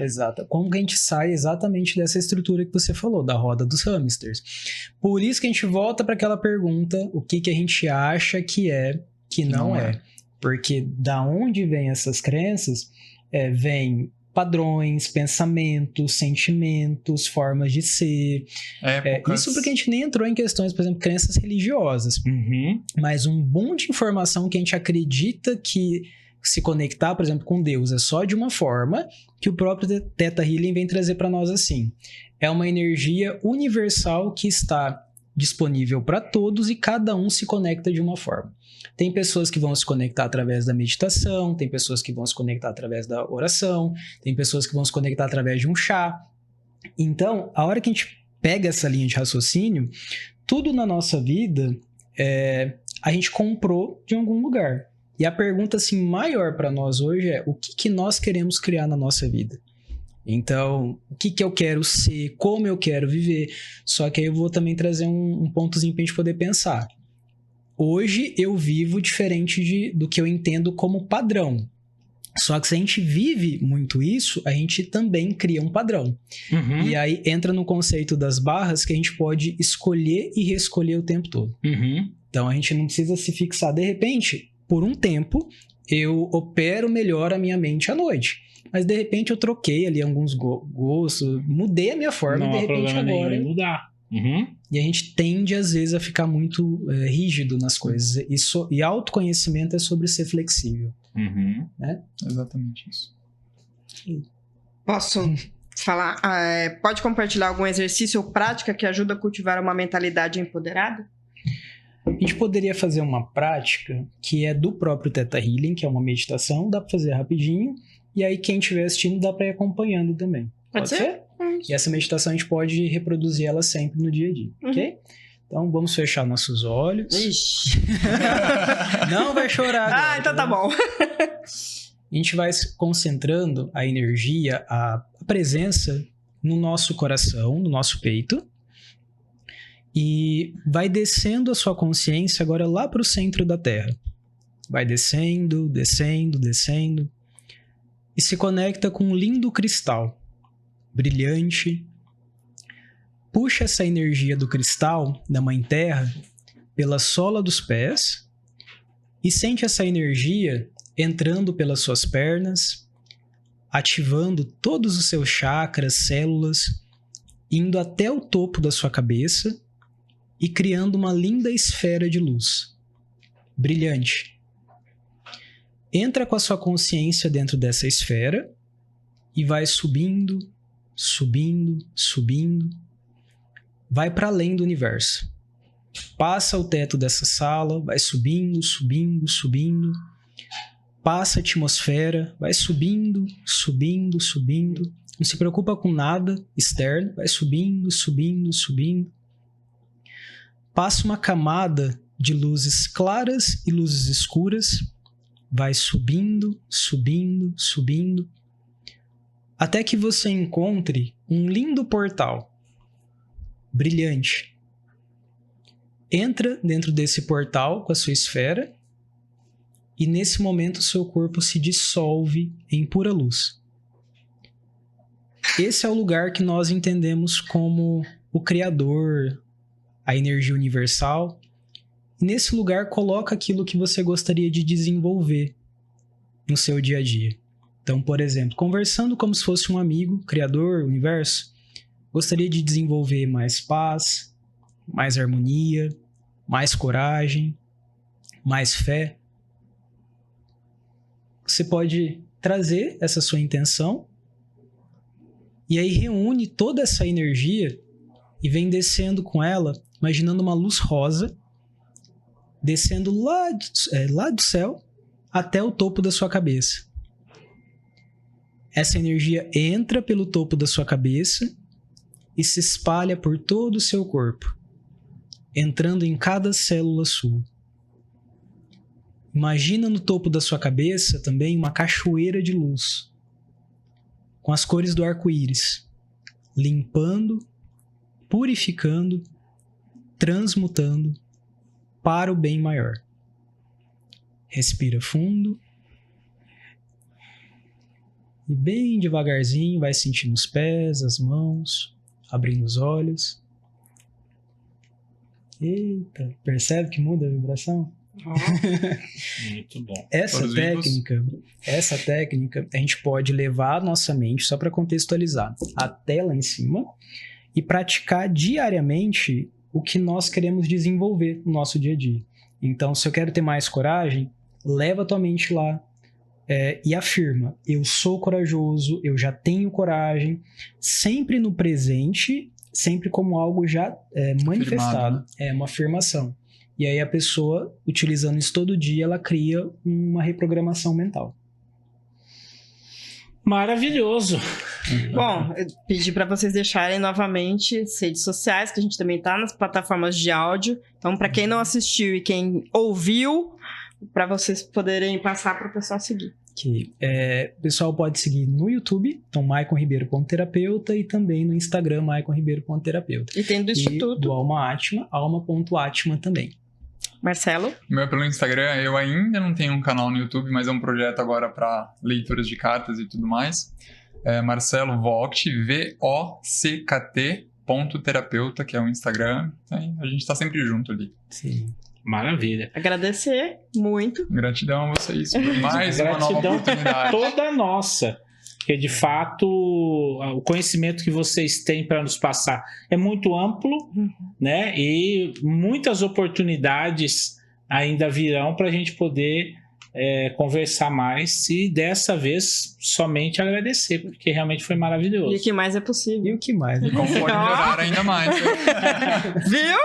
Exato. Como que a gente sai exatamente dessa estrutura que você falou, da roda dos hamsters. Por isso que a gente volta para aquela pergunta, o que a gente acha que é, que não é. Porque da onde vem essas crenças, vem padrões, pensamentos, sentimentos, formas de ser. Isso porque a gente nem entrou em questões, por exemplo, crenças religiosas. Uhum. Mas um boom de informação que a gente acredita que se conectar, por exemplo, com Deus é só de uma forma, que o próprio Theta Healing vem trazer para nós assim. É uma energia universal que está disponível para todos e cada um se conecta de uma forma. Tem pessoas que vão se conectar através da meditação, tem pessoas que vão se conectar através da oração, tem pessoas que vão se conectar através de um chá. Então, a hora que a gente pega essa linha de raciocínio, tudo na nossa vida a gente comprou de algum lugar. E a pergunta assim, maior para nós hoje é o que nós queremos criar na nossa vida? Então, o que eu quero ser, como eu quero viver. Só que aí eu vou também trazer um pontozinho para a gente poder pensar. Hoje eu vivo diferente do que eu entendo como padrão. Só que se a gente vive muito isso, a gente também cria um padrão. Uhum. E aí entra no conceito das barras que a gente pode escolher e reescolher o tempo todo. Uhum. Então a gente não precisa se fixar. De repente, por um tempo, eu opero melhor a minha mente à noite. Mas de repente eu troquei ali alguns gostos, mudei a minha forma não e de repente há problema agora... nenhum em mudar. Uhum. E a gente tende, às vezes, a ficar muito rígido nas coisas. E autoconhecimento é sobre ser flexível. Uhum. Né? Exatamente isso. Posso falar? Pode compartilhar algum exercício ou prática que ajuda a cultivar uma mentalidade empoderada? A gente poderia fazer uma prática que é do próprio Theta Healing, que é uma meditação, dá para fazer rapidinho. E aí, quem estiver assistindo, dá para ir acompanhando também. Pode ser? E essa meditação a gente pode reproduzir ela sempre no dia a dia, ok? Então vamos fechar nossos olhos. Ixi. Não vai chorar agora. Então tá bom. A gente vai concentrando a energia, a presença no nosso coração, no nosso peito. E vai descendo a sua consciência agora lá para o centro da Terra. Vai descendo, descendo, descendo. E se conecta com um lindo cristal. Brilhante. Puxa essa energia do cristal da Mãe Terra pela sola dos pés e sente essa energia entrando pelas suas pernas, ativando todos os seus chakras, células, indo até o topo da sua cabeça e criando uma linda esfera de luz. Brilhante. Entra com a sua consciência dentro dessa esfera e vai subindo, subindo, subindo, vai para além do universo. Passa o teto dessa sala, vai subindo, subindo, subindo, passa a atmosfera, vai subindo, subindo, subindo, não se preocupa com nada externo, vai subindo, subindo, subindo. Passa uma camada de luzes claras e luzes escuras, vai subindo, subindo, subindo, até que você encontre um lindo portal, brilhante. Entra dentro desse portal com a sua esfera e nesse momento o seu corpo se dissolve em pura luz. Esse é o lugar que nós entendemos como o Criador, a energia universal. E nesse lugar coloca aquilo que você gostaria de desenvolver no seu dia a dia. Então, por exemplo, conversando como se fosse um amigo, Criador, Universo, gostaria de desenvolver mais paz, mais harmonia, mais coragem, mais fé. Você pode trazer essa sua intenção e aí reúne toda essa energia e vem descendo com ela, imaginando uma luz rosa, descendo lá do céu até o topo da sua cabeça. Essa energia entra pelo topo da sua cabeça e se espalha por todo o seu corpo. entrando em cada célula sua. Imagina no topo da sua cabeça também uma cachoeira de luz, com as cores do arco-íris, limpando, purificando, transmutando para o bem maior. Respira fundo. E bem devagarzinho vai sentindo os pés, as mãos, abrindo os olhos. Eita, percebe que muda a vibração? Muito bom. Essa técnica, a gente pode levar a nossa mente, só para contextualizar, até lá em cima e praticar diariamente o que nós queremos desenvolver no nosso dia a dia. Então, se eu quero ter mais coragem, leva a tua mente lá e afirma: eu sou corajoso, eu já tenho coragem, sempre no presente, sempre como algo já manifestado. É uma afirmação. E aí a pessoa, utilizando isso todo dia, ela cria uma reprogramação mental. Maravilhoso. Bom, eu pedi para vocês deixarem novamente as redes sociais, que a gente também tá nas plataformas de áudio. Então, para quem não assistiu e quem ouviu, para vocês poderem passar para o pessoal seguir. O pessoal pode seguir no YouTube, então maiconribeiro.terapeuta, e também no Instagram, maiconribeiro.terapeuta. E tem do Instituto. Do Alma Atma, alma.atma também. Marcelo? O meu é pelo Instagram. Eu ainda não tenho um canal no YouTube, mas é um projeto agora para leituras de cartas e tudo mais. É Marcelo Voct, VOCKT.terapeuta, que é o Instagram. A gente tá sempre junto ali. Sim. Maravilha. Agradecer muito. Gratidão a vocês por mais uma nova Gratidão oportunidade. toda nossa. Porque, de fato, o conhecimento que vocês têm para nos passar é muito amplo, né? E muitas oportunidades ainda virão para a gente poder conversar mais, e dessa vez somente agradecer, porque realmente foi maravilhoso. E o que mais é possível. E o que mais? E como pode melhorar ainda mais. Viu?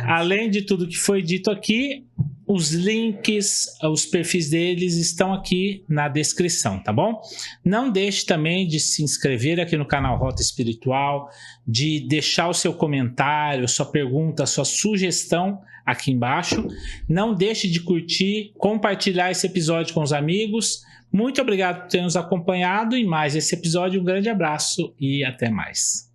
Além de tudo que foi dito aqui, os links, os perfis deles estão aqui na descrição, tá bom? Não deixe também de se inscrever aqui no canal Rota Espiritual, de deixar o seu comentário, sua pergunta, sua sugestão aqui embaixo. Não deixe de curtir, compartilhar esse episódio com os amigos. Muito obrigado por ter nos acompanhado em mais esse episódio. Um grande abraço e até mais.